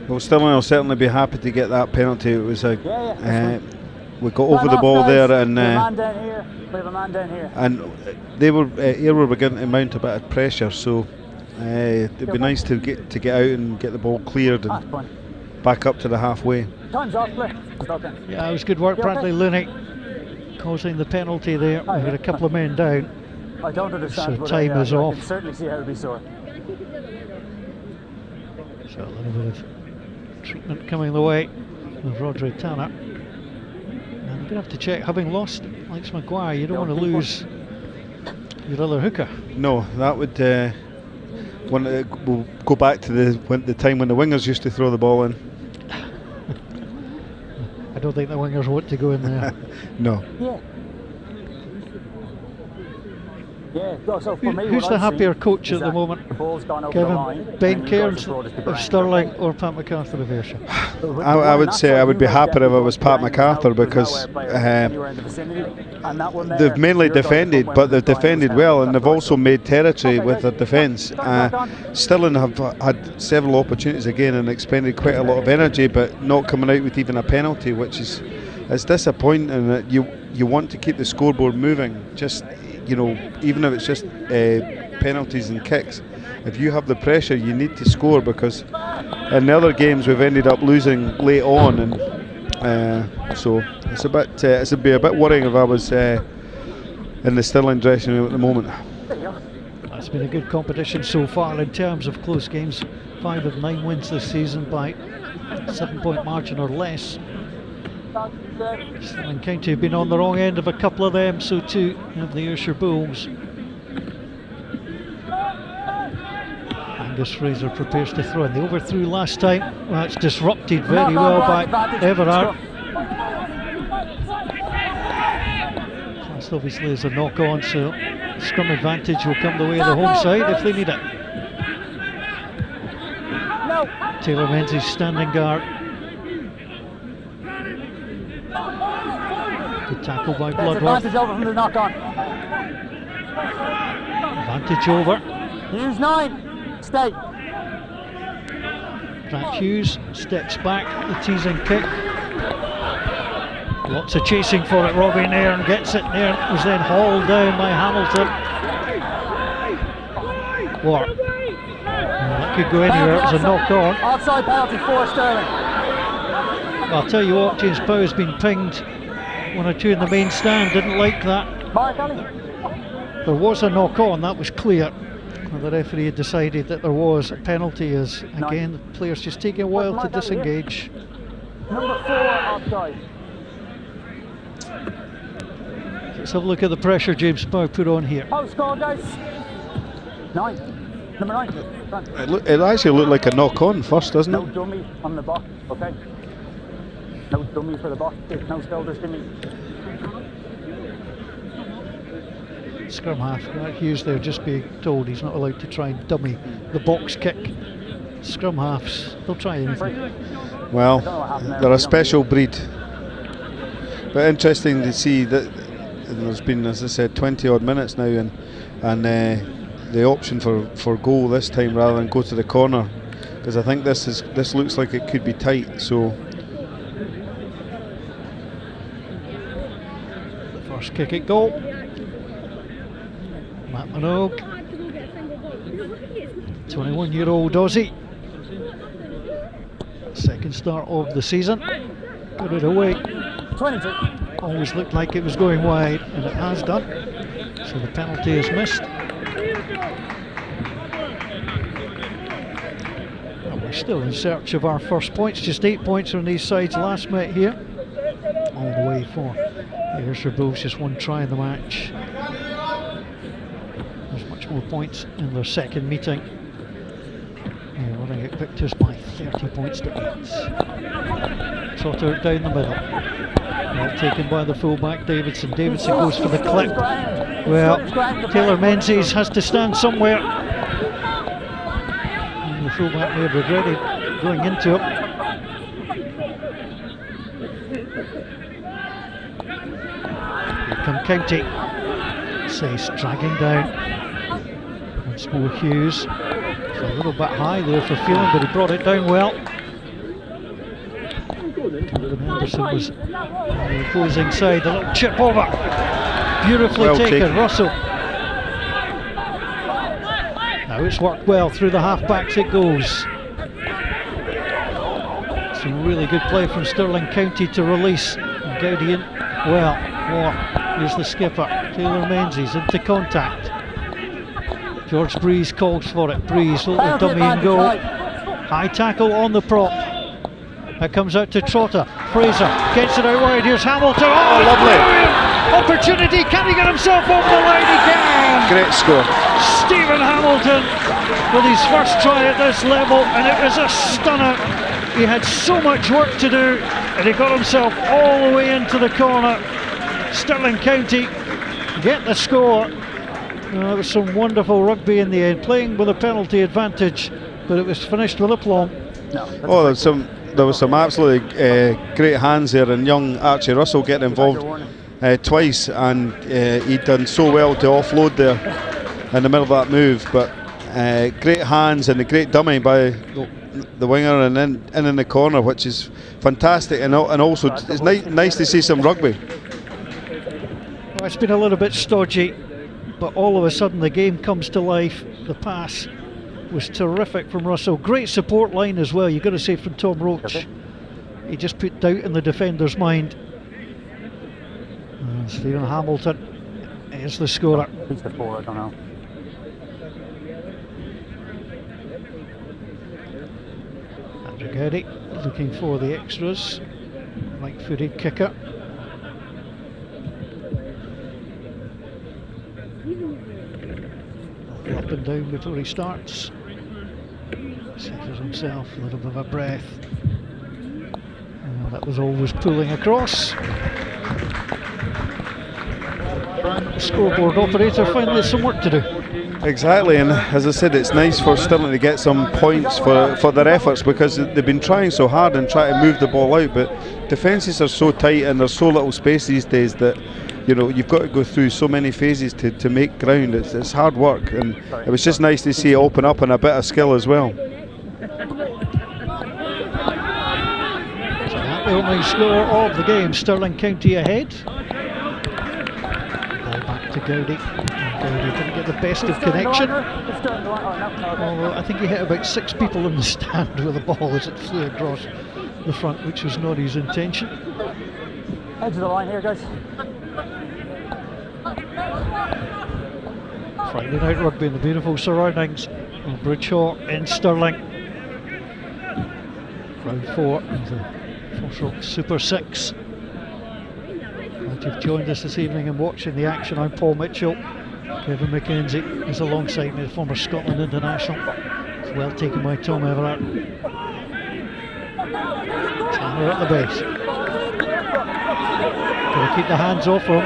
Well, Stirling will certainly be happy to get that penalty. It was we got over the ball there, and we have a man down here. And they were Ayrshire were beginning to mount a bit of pressure, so it'd be nice to get out and get the ball cleared and back up to the halfway. Time's off, play. Yeah, it was good work, Bradley Linney, causing the penalty there. We've got a couple of men down. I don't understand. So time is off. I can certainly see how it'll be sore. So a little bit of treatment coming the way of Roderick Tanner. And we're going to have to check, having lost Alex Maguire, you don't want to lose your other hooker. No, that would we'll go back to the time when the wingers used to throw the ball in. I don't think the wingers want to go in there. No. Yeah. Yeah, so for me, Who's what the I've happier seen coach is at the that moment? The ball's gone over the line. Kevin Ben and you guys Cairns have brought us to of ground. Stirling or Pat MacArthur of Ayrshire? I would say I would be happier if it was Pat MacArthur, because they've mainly defended, but they've defended well, and they've also made territory with their defence. Stirling have had several opportunities again and expended quite a lot of energy, but not coming out with even a penalty, which is disappointing. That you want to keep the scoreboard moving, just, you know, even if it's just penalties and kicks. If you have the pressure, you need to score, because in the other games we've ended up losing late on, and so it'd be a bit worrying if I was in the Stirling dressing room at the moment. It's been a good competition so far in terms of close games. 5 of 9 wins this season by 7-point margin or less. Stirling County have been on the wrong end of a couple of them, so too have the Ayrshire Bulls. Angus Fraser prepares to throw, and they overthrew last time. Well, it's disrupted very well by Everard. Last obviously is a knock on, so scrum advantage will come the way of the home side if they need it. Taylor Menzies standing guard. Good tackle by Bloodworth. Advantage over from the knock on. Advantage over. Use 9. Stay. Grant Hughes steps back, the teasing kick. Lots of chasing for it. Robbie Nairn gets it. Nairn was then hauled down by Hamilton. What? That could go anywhere. It was a knock on. Offside penalty for Stirling. I'll tell you what, James Pow has been pinged 1 or 2 in the main stand. Didn't like that. Mark Ellie. There was a knock on, that was clear. The referee had decided that there was a penalty, as again the players just taking a while to disengage. Number 4 offside. Let's have a look at the pressure James Pow put on here. Oh, score, guys. 9. Number 9. It actually looked like a knock on first, doesn't No it? dummy on the box, okay? No dummy for the box. No shoulders to me. Scrum half, Grant Hughes there just being told he's not allowed to try and dummy the box kick. Scrum halves, they'll try anything. Well, they're a special breed. But interesting to see that there's been, as I said, 20 odd minutes now, and the option for goal this time rather than go to the corner, because I think this looks like it could be tight. So the first kick at goal. Matt Minogue, 21-year-old Aussie. Second start of the season. Got it away. 22. Always looked like it was going wide, and it has done. So the penalty is missed. And we're still in search of our first points. Just 8 points on these sides last met here. All the way for the Ayrshire Bulls, just 1 try in the match. There's much more points in their second meeting. They're running out victors by 30 points to 8. Trotter down the middle. Well taken by the fullback Davidson. Davidson goes for the clip. Well, Taylor Menzies has to stand somewhere. And the fullback may have regretted going into it. Here come County. Says dragging down. Once more Hughes. It's a little bit high there for Phelan, but he brought it down well. Henderson was on the opposing side. A little chip over. Beautifully well taken. Russell. Now it's worked well through the half-backs it goes. Some really good play from Stirling County to release Gaudian. Well, here's the skipper, Taylor Menzies, into contact. George Breeze calls for it. Breeze, little dummy and go. High tackle on the prop. That comes out to Trotter. Fraser gets it out wide. Here's Hamilton. Oh, lovely. Brilliant opportunity. Can he get himself over the line? He can. great score. Stephen Hamilton with his first try at this level, and it was a stunner. He had so much work to do, and he got himself all the way into the corner. Stirling County get the score. No, it was some wonderful rugby in the end, playing with a penalty advantage, but it was finished with aplomb. Oh, there was some absolutely great hands there, and young Archie Russell getting involved twice, and he'd done so well to offload there in the middle of that move. But great hands and a great dummy by the winger, and then in the corner, which is fantastic. And also it's nice to see some rugby. Well, it's been a little bit stodgy, but all of a sudden the game comes to life. The pass was terrific from Russell. Great support line as well, you've got to say, from Tom Roach. He just put doubt in the defender's mind. Stephen Hamilton is the scorer. He's the four, I don't know. Andrew Gowdy looking for the extras. Right-footed kicker. Up and down before he starts. Settles himself, a little bit of a breath. That was always pulling across. Scoreboard operator finally some work to do. Exactly, and as I said, it's nice for Stirling to get some points for their efforts, because they've been trying so hard and trying to move the ball out, but defences are so tight and there's so little space these days that, you know, you've got to go through so many phases to make ground. It's hard work, and it was just nice to see it open up and a bit of skill as well. The opening score of the game, Stirling County ahead. Ball back to Gowdy. Gowdy didn't get the best of connection. Although I think he hit about 6 people in the stand with the ball as it flew across the front, which was not his intention. Edge of the line here, guys. Friday night rugby in the beautiful surroundings of Bridgehaw in Stirling. Round 4 of the FOSROC Super 6. Glad you've joined us this evening and watching the action. I'm Paul Mitchell. Kevin McKenzie is alongside me, the former Scotland international. It's well taken by Tom Everett. Tanner at the base. Got to keep the hands off him.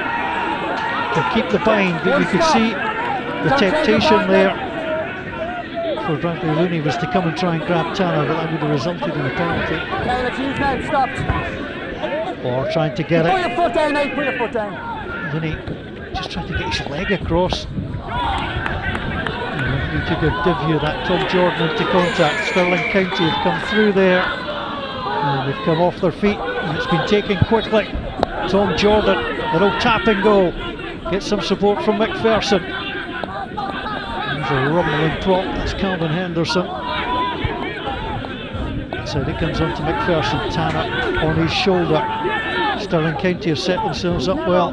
To keep the bind, but you could see the temptation there for Bradley Looney was to come and try and grab Tanner, but that would have resulted in a penalty. Okay, let's use now, stopped. Or trying to get it. Put your foot down, Nate, put your foot down. Looney just trying to get his leg across. He took a divvy of that. Tom Jordan into contact. Stirling County have come through there. And they've come off their feet, and it's been taken quickly. Tom Jordan, little tap and go. Gets some support from McPherson. There's a rumbling prop, that's Calvin Henderson. So it comes on to McPherson, Tanner on his shoulder. Stirling County have set themselves up well.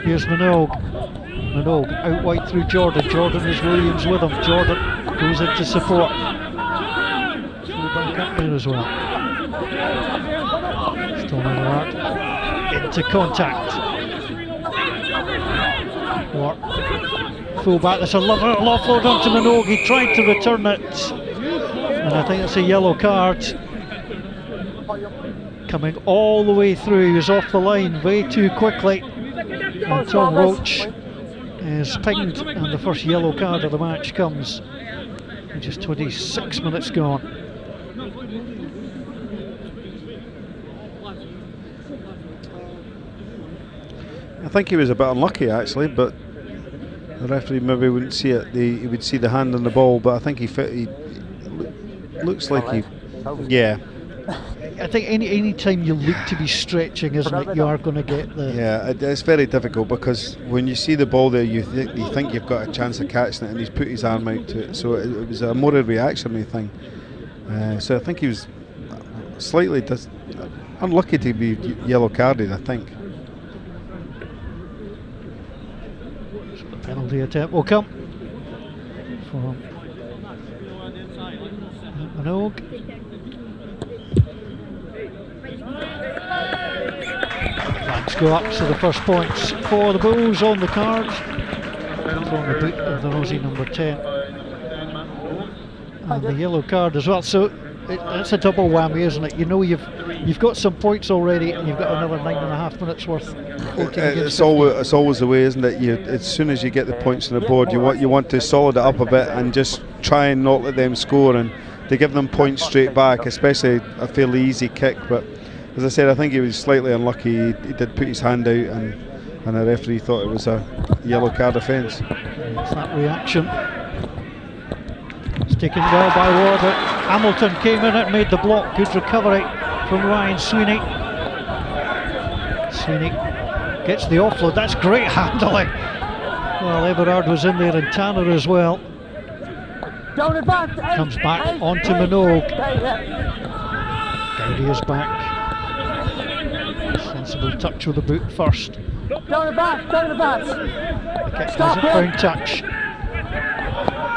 Here's Minogue. Minogue out wide through Jordan. Jordan is Williams with him. Jordan goes into support. Full back up there as well. Stormy Ward into contact. Ward. Full back, there's a little offload onto Minogue. He tried to return it, and I think it's a yellow card. Coming all the way through, he was off the line way too quickly, and Tom Roach is pinged, and the first yellow card of the match comes in just 26 minutes gone. I think he was a bit unlucky actually, but the referee maybe wouldn't see it. He would see the hand on the ball, but I think he looks like he. Yeah. I think any time you look to be stretching, isn't it, you are going to get the... Yeah, it's very difficult, because when you see the ball there, you think you've got a chance of catching it, and he's put his arm out to it, so it was a more a reactionary thing. So I think he was slightly unlucky to be yellow carded, I think. So the penalty attempt will come from Minogue. Flags go up, so the first points for the Bulls on the card from the boot of the Rosie number 10, and the yellow card as well. So it's a double whammy, isn't it? You know you've you've got some points already, and you've got another 9.5 minutes worth. It's always the way, isn't it? As soon as you get the points on the board, you want to solid it up a bit and just try and not let them score, and to give them points straight back, especially a fairly easy kick. But as I said, I think he was slightly unlucky. He did put his hand out, and the referee thought it was a yellow card offence. It's that reaction. It's taken well by Ward. Hamilton came in and made the block. Good recovery from Ryan Sweeney. Sweeney gets the offload. That's great handling. Well, Everard was in there, and Tanner as well. Comes back onto Minogue. Gowdy is back. Sensible touch with the boot first. Down the bat. The kick hasn't found touch.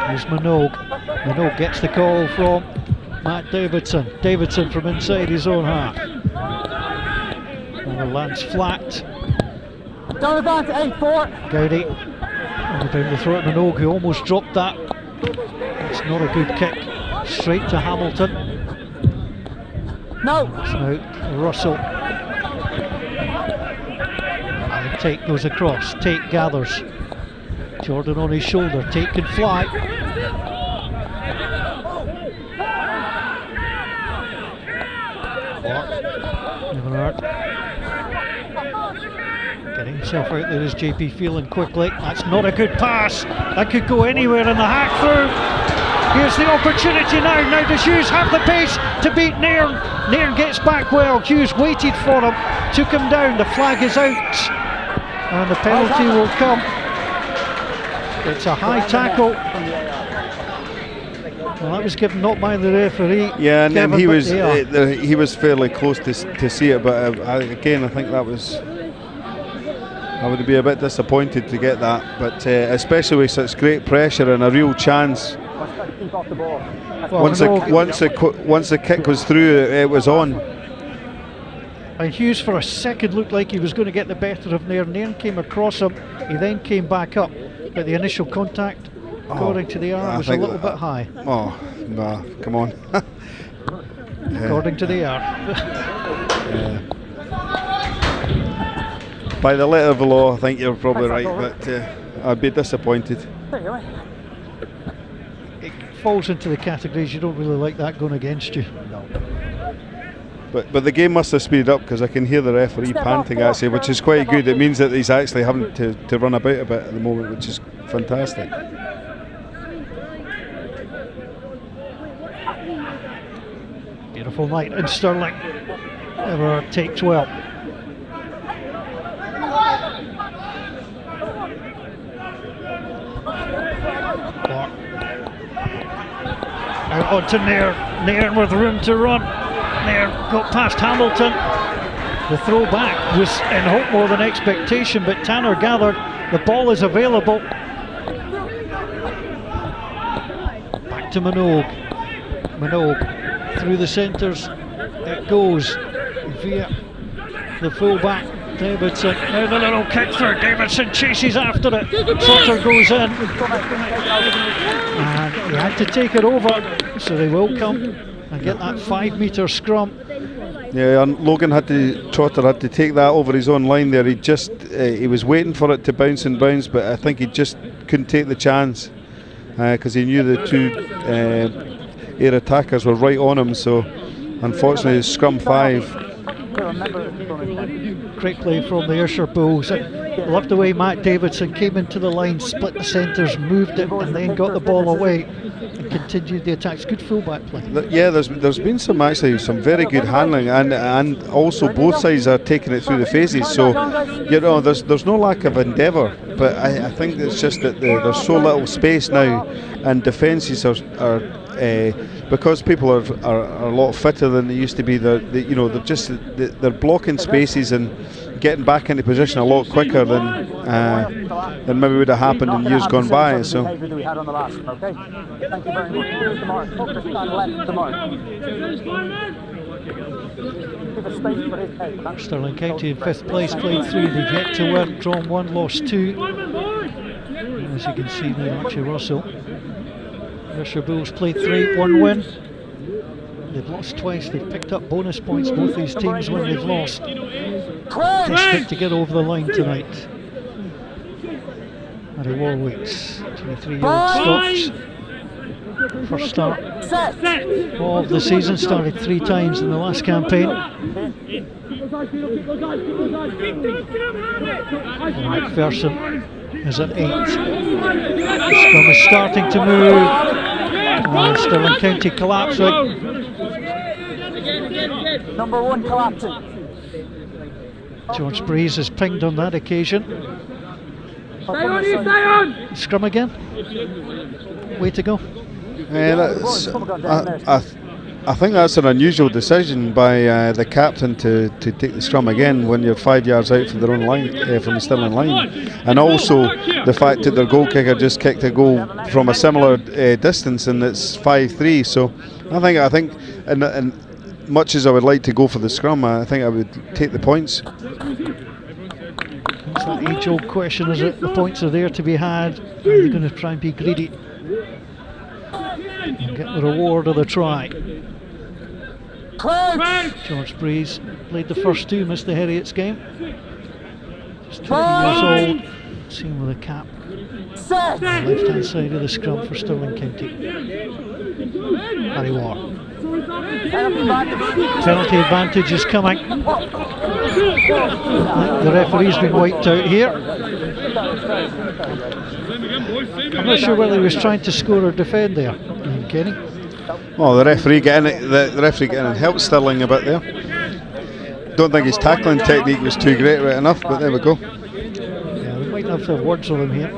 Here's Minogue. Minogue gets the call from Matt Davidson. Davidson from inside his own half. And the lands flat. Down the bat, 8-4. Gowdy. And down the throat of Minogue, who almost dropped that. It's not a good kick. Straight to Hamilton. No. It's now Russell. And Tate goes across. Tate gathers. Jordan on his shoulder. Tate can fly. Everard. Getting himself out there is JP Phelan quickly. That's not a good pass. That could go anywhere in the hack through. Here's the opportunity now. Now does Hughes have the pace to beat Nairn? Nairn gets back well. Hughes waited for him, took him down. The flag is out, and the penalty will come. It's a high tackle. Well, that was given not by the referee. Yeah, and Kevin, he was fairly close to see it, but again, I think that was. I would be a bit disappointed to get that, but especially with such great pressure and a real chance. Once the kick was through, it was on. And Hughes for a second looked like he was going to get the better of Nairn. Nairn came across him, he then came back up, but the initial contact, according to the R, was a little bit high. Oh, no, come on. According to the R. By the letter of the law, I think you're probably right, but I'd be disappointed. It falls into the categories you don't really like that going against you. But the game must have speeded up, because I can hear the referee panting actually, which is quite good. It means that he's actually having to run about a bit at the moment, which is fantastic. Beautiful night in Stirling. Everard takes well. Out onto Nairn. Nairn with room to run. Nairn got past Hamilton. The throw back was in hope more than expectation, but Tanner gathered. The ball is available. Back to Minogue. Minogue through the centres. It goes via the full back. Davidson. Now the little kick through. Davidson chases after it. Sutter goes in. And he had to take it over, so they will come and get that 5 metre scrum. Yeah, and Trotter had to take that over his own line there. He was waiting for it to bounce and bounce, but I think he just couldn't take the chance, because he knew the two Ayr attackers were right on him. So unfortunately, scrum 5. Great play from the Ayrshire Bulls. I loved the way Matt Davidson came into the line, split the centres, moved it, and then got the ball away and continued the attacks. Good fullback play. Yeah, there's been some very good handling, and also both sides are taking it through the phases. So there's no lack of endeavour, but I think it's just that there's so little space now, and defences are because people are a lot fitter than they used to be. They're blocking spaces and getting back into position a lot quicker than maybe would have happened in years gone by. So. Thank you very much. Stirling County in 5th place, played 3, they've yet to win, drawn 1, lost 2. And as you can see now, Archie Russell. Ayrshire Bulls played 3, 1 win. They've lost twice. They've picked up bonus points, both these teams, when they've lost. Desperate to get over the line tonight. Harry Warwick's 23-year-old stops. First start of the season, started 3 times in the last campaign. McPherson is at 8. The scrum is starting to move. And Stirling County collapsing. Number 1 collapsing. George Breeze is pinged on that occasion. Scrum again. Way to go. I think that's an unusual decision by the captain to take the scrum again when you're 5 yards out from their own line, from the Stirling line, and also the fact that their goal kicker just kicked a goal from a similar distance, and it's 5-3. So I think, and much as I would like to go for the scrum, I think I would take the points. It's that age-old question, is it? The points are there to be had. Are you going to try and be greedy and get the reward of the try? George Breeze played the first 2, missed the Heriots game. Just 20 years old, seen with a cap on the left-hand side of the scrum for Stirling County. Harry Ward. Penalty advantage is coming. The referee's been wiped out here. I'm not sure whether he was trying to score or defend there, Kenny. Well, the referee getting and helped Stirling a bit there. Don't think his tackling technique was too great right enough, but there we go. Yeah, we might have to have words with him here.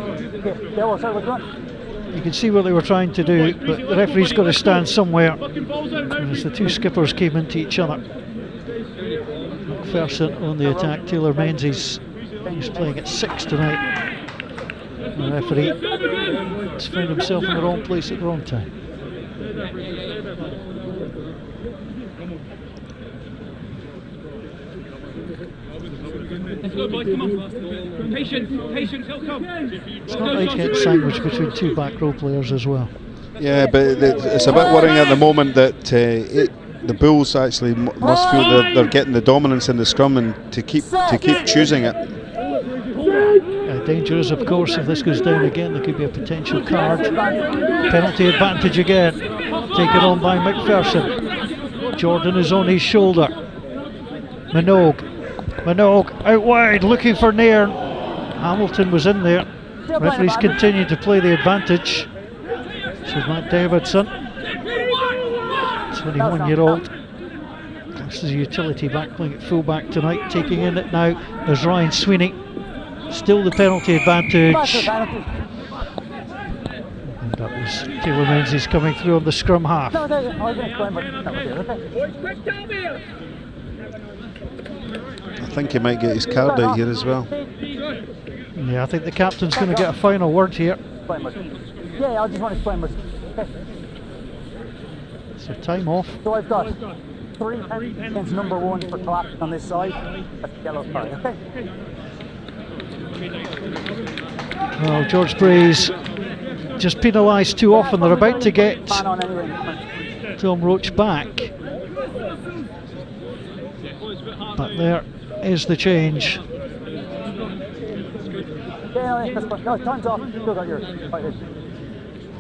You can see what they were trying to do, but the referee's got to stand somewhere. And as the 2 skippers came into each other, McPherson on the attack. Taylor Menzies, he's playing at 6 tonight. The referee has found himself in the wrong place at the wrong time. It's not like getting sandwiched between 2 back row players as well. Yeah, but it's a bit worrying at the moment that the Bulls actually must feel they're getting the dominance in the scrum, and to keep choosing it. Danger is, of course, if this goes down again, there could be a potential card. Penalty advantage again, taken on by McPherson. Jordan is on his shoulder. Minogue out wide, looking for Nairn. Hamilton was in there. Referees continue to play the advantage. This is Matt Davidson, 21-year-old. This is a utility back, playing at full back tonight. Taking in it now is Ryan Sweeney. Still the penalty advantage. And that was Taylor Menzies coming through on the scrum half. I think he might get his card out here as well. Yeah, I think the captain's going to get a final word here. Yeah, I just want to explain much. So time off. So I've got 3 against number 1 for collapsing on this side. That's the yellow card, okay? Well, George Breeze just penalised too often. They're about to get Tom Roach back, but there is the change. No, time's off. Still got yours.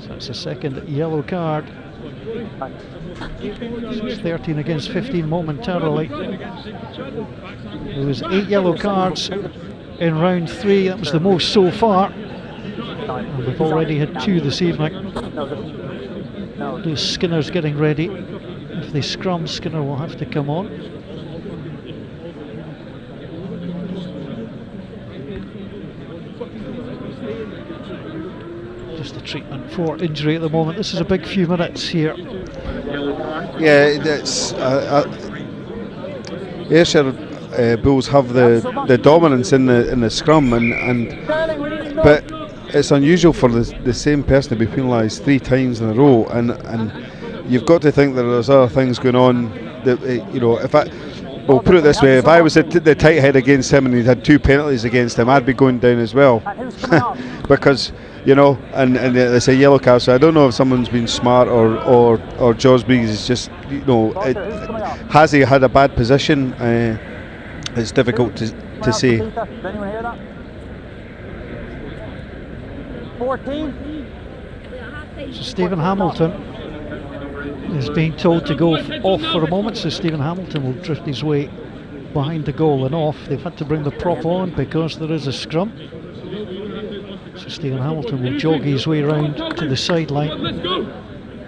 So that's a second yellow card. It's 13 against 15 momentarily. There was 8 yellow cards in round 3. That was the most so far. And we've already had 2 this evening. Skinner's getting ready. If they scrum, Skinner will have to come on. Just a treatment for injury at the moment. This is a big few minutes here. Yeah, it's Ayrshire Bulls have the dominance in the scrum, but it's unusual for the same person to be penalised 3 times in a row, and you've got to think that there's other things going on. That we'll put it this way: if I was the tight head against him and he'd had 2 penalties against him, I'd be going down as well, because you know, and it's a yellow card. So I don't know if someone's been smart or Jaws Briggs is just, you know, has he had a bad position? It's difficult to say. Did anyone hear that? 14. So Stephen Hamilton is being told to go off for a moment, so Stephen Hamilton will drift his way behind the goal and off. They've had to bring the prop on because there is a scrum. So Stephen Hamilton will jog his way round to the sideline.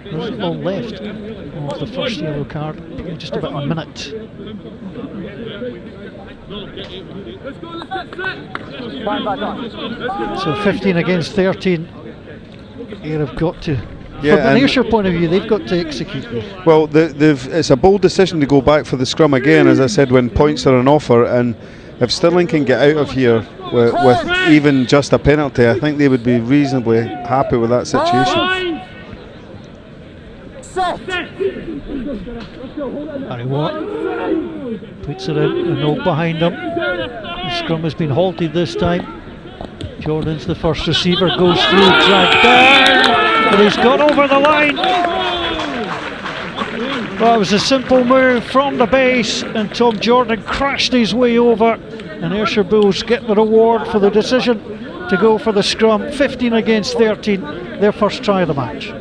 There isn't long left of the first yellow card, just about a minute. So 15 against 13. Here have got to, from an Ayrshire point of view, they've got to execute this. Well, it's a bold decision to go back for the scrum again, as I said, when points are on offer, and if Stirling can get out of here with even just a penalty, I think they would be reasonably happy with that situation. Harry Watt puts it in, a note behind him. The scrum has been halted this time. Jordan's the first receiver, goes through, dragged down, but he's got over the line. Well, it was a simple move from the base, and Tom Jordan crashed his way over, and Ayrshire Bulls get the reward for the decision to go for the scrum. 15 against 13, their first try of the match.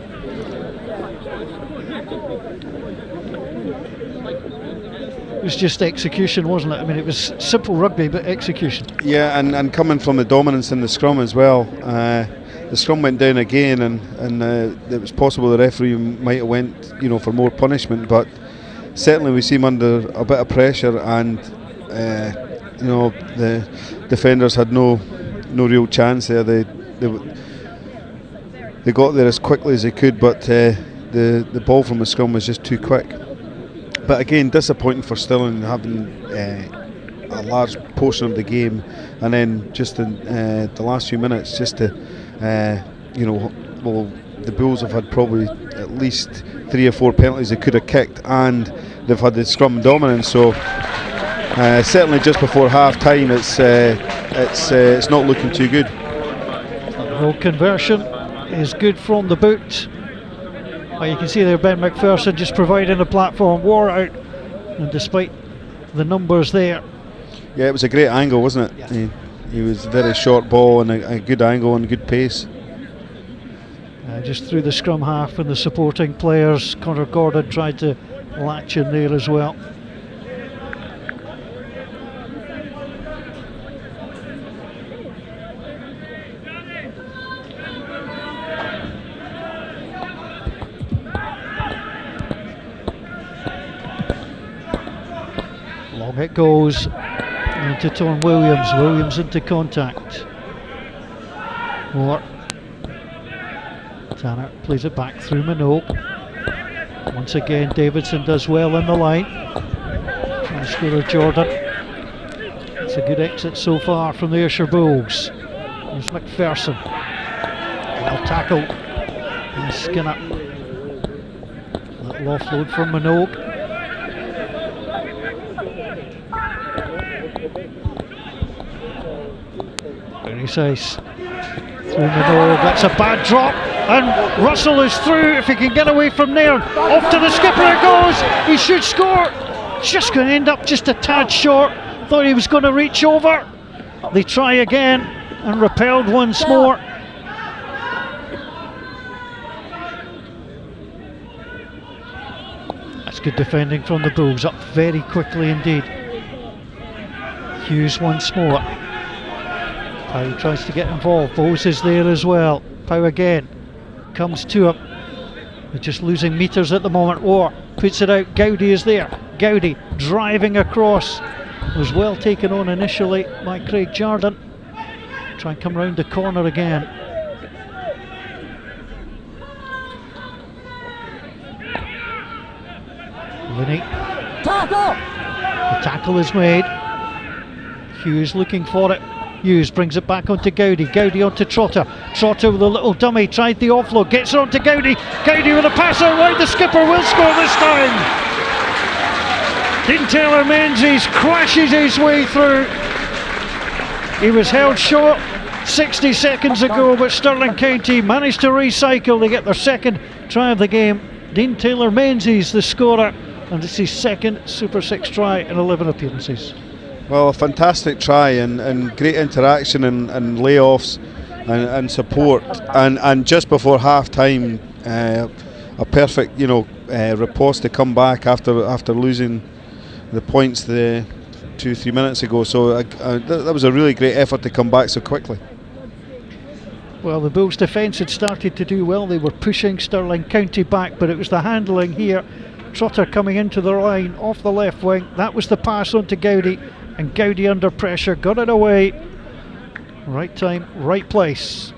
It was just execution, wasn't it? I mean, it was simple rugby, but execution. Yeah, and coming from the dominance in the scrum as well. The scrum went down again, and it was possible the referee might have went, you know, for more punishment. But certainly we seem under a bit of pressure, and you know, the defenders had no real chance there. They got there as quickly as they could, but the ball from the scrum was just too quick. But again, disappointing for Stirling, having a large portion of the game, and then just in the last few minutes, just to, you know, well, the Bulls have had probably at least 3 or 4 penalties they could have kicked, and they've had the scrum dominance. So certainly just before half time, it's not looking too good. No conversion is good from the boot. Well, you can see there Ben McPherson just providing a platform, wore out, and despite the numbers there. Yeah, it was a great angle, wasn't it? Yeah. He was a very short ball and a good angle and good pace. Just through the scrum half and the supporting players, Connor Gordon tried to latch in there as well. Long it goes into Tom Williams. Williams into contact. Moore. Tanner plays it back through Minogue. Once again, Davidson does well in the line. Trying to score Jordan. It's a good exit so far from the Ayrshire Bulls. There's McPherson. Well tackled. And Skinner. A little offload from Minogue. Very nice. Through Minogue. That's a bad drop. And Russell is through if he can get away from there. Off to the skipper it goes. He should score. Just going to end up just a tad short. Thought he was going to reach over. They try again and repelled once more. That's good defending from the Bulls. Up very quickly indeed. Hughes once more. Pow tries to get involved. Bowes is there as well. Pow again. Comes to him. They're just losing meters at the moment. War puts it out. Gowdy is there. Gowdy driving across. Was well taken on initially by Craig Jardine. Try and come round the corner again. Linney. Tackle! The tackle is made. Hughes looking for it. Hughes brings it back onto Gowdy. Gowdy onto Trotter. Trotter with a little dummy. Tried the offload. Gets it onto Gowdy. Gowdy with a pass out wide. The skipper will score this time. Dean Taylor Menzies crashes his way through. He was held short. 60 seconds ago, but Stirling County managed to recycle. They get their second try of the game. Dean Taylor Menzies, the scorer, and it's his second Super 6 try in 11 appearances. Well, a fantastic try and great interaction and layoffs and support, and just before half time, a perfect riposte to come back after losing the points the 2-3 minutes ago. So that was a really great effort to come back so quickly. Well, the Bulls' defence had started to do well. They were pushing Stirling County back, but it was the handling here. Trotter coming into the line off the left wing. That was the pass on to Gowdy, and Gowdy under pressure got it away. Right time, right place.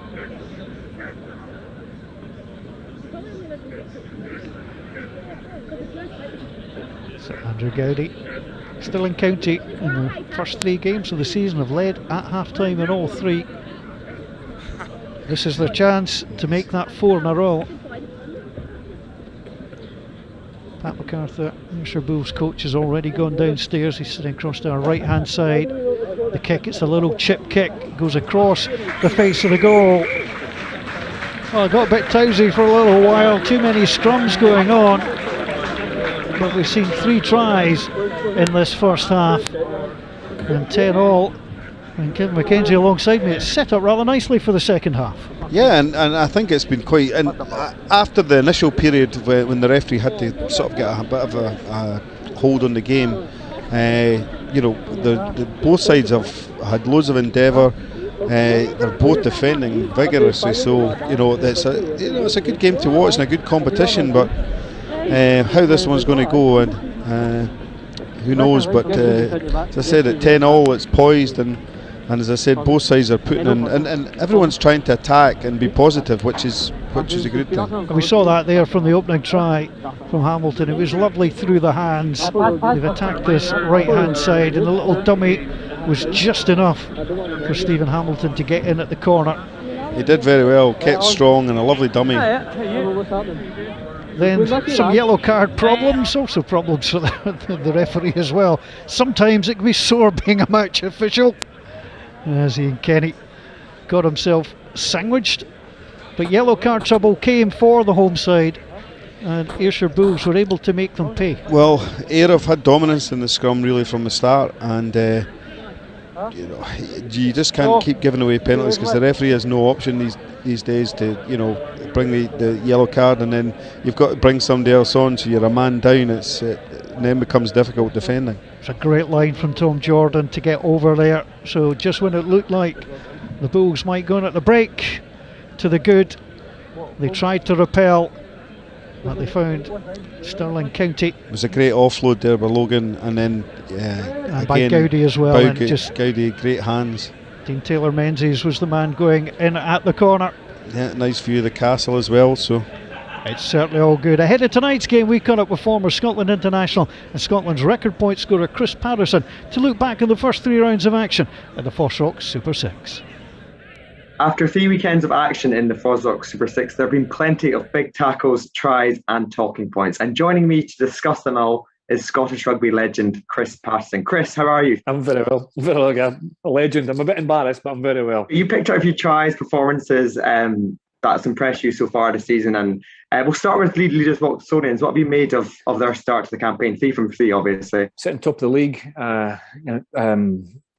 So Andrew Gowdy. Stirling County in the first 3 games of the season have led at half time in all 3. This is their chance to make that 4 in a row. Pat MacArthur, Ayrshire Bulls coach, has already gone downstairs. He's sitting across to our right hand side. The kick, it's a little chip kick, goes across the face of the goal. Well, it got a bit tousy for a little while, too many scrums going on. But we've seen 3 tries in this first half and 10 all. And Kevin McKenzie alongside me, it's set up rather nicely for the second half. Yeah, and I think it's been quite. And after the initial period when the referee had to sort of get a bit of a hold on the game, both sides have had loads of endeavour. They're both defending vigorously, so it's a good game to watch and a good competition. But how this one's going to go, and who knows? But as I said, at 10 all, it's poised, and as I said, both sides are putting in, and everyone's trying to attack and be positive, which is a good thing. And we saw that there from the opening try from Hamilton. It was lovely through the hands. They've attacked this right hand side, and the little dummy was just enough for Stephen Hamilton to get in at the corner. He did very well, kept strong, and a lovely dummy. Then some yellow card problems, also problems for the referee as well. Sometimes it can be sore being a match official, as Ian Kenny got himself sandwiched. But yellow card trouble came for the home side, and Ayrshire Bulls were able to make them pay. Well, Ayr have had dominance in the scrum really from the start, and you just can't keep giving away penalties, because the referee has no option these days to bring the yellow card, and then you've got to bring somebody else on, so you're a man down. It then becomes difficult defending. It's a great line from Tom Jordan to get over there. So just when it looked like the Bulls might go in at the break to the good, they tried to repel, but they found Stirling County. It was a great offload there by Logan, and then and by Gowdy as well. And just Gowdy, great hands. Dean Taylor Menzies was the man going in at the corner. Yeah, nice view of the castle as well. So it's certainly all good. Ahead of tonight's game, we caught up with former Scotland international and Scotland's record point scorer Chris Patterson to look back on the first 3 rounds of action at the FOSROC Super 6. After 3 weekends of action in the FOSROC Super 6, there have been plenty of big tackles, tries and talking points. And joining me to discuss them all is Scottish rugby legend Chris Patterson. Chris, how are you? I'm very well. Very well, a legend. I'm a bit embarrassed, but I'm very well. You picked out a few tries, performances that's impressed you so far this season. And we'll start with lead leaders, Watsonians. What have you made of their start to the campaign? 3 from 3, obviously. Sitting top of the league,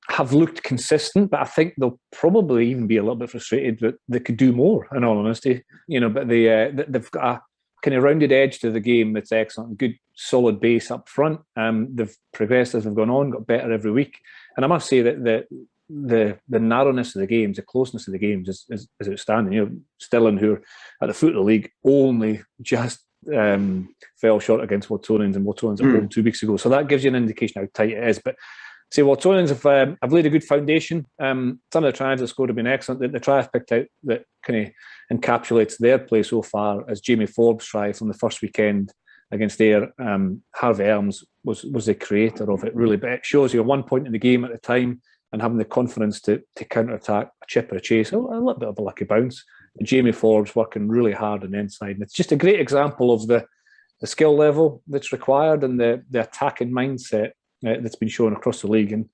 have looked consistent, but I think they'll probably even be a little bit frustrated that they could do more, in all honesty. But they've got a kind of rounded edge to the game that's excellent. Good, solid base up front. They've progressed as they've gone on, got better every week. And I must say that the narrowness of the games, the closeness of the games is outstanding. Stirling, who are at the foot of the league, only just fell short against Watsonians, and Watsonians at home 2 weeks ago. So that gives you an indication how tight it is. But Watsonians have laid a good foundation. Some of the tries they've scored have been excellent. The try I've picked out that kind of encapsulates their play so far is Jamie Forbes' try from the first weekend against Ayr. Harvey Elms was the creator of it, really. But it shows you 1 point in the game at the time and having the confidence to counter-attack a chip or a chase, a little bit of a lucky bounce. And Jamie Forbes working really hard on the inside. And it's just a great example of the skill level that's required and the attacking mindset that's been shown across the league. And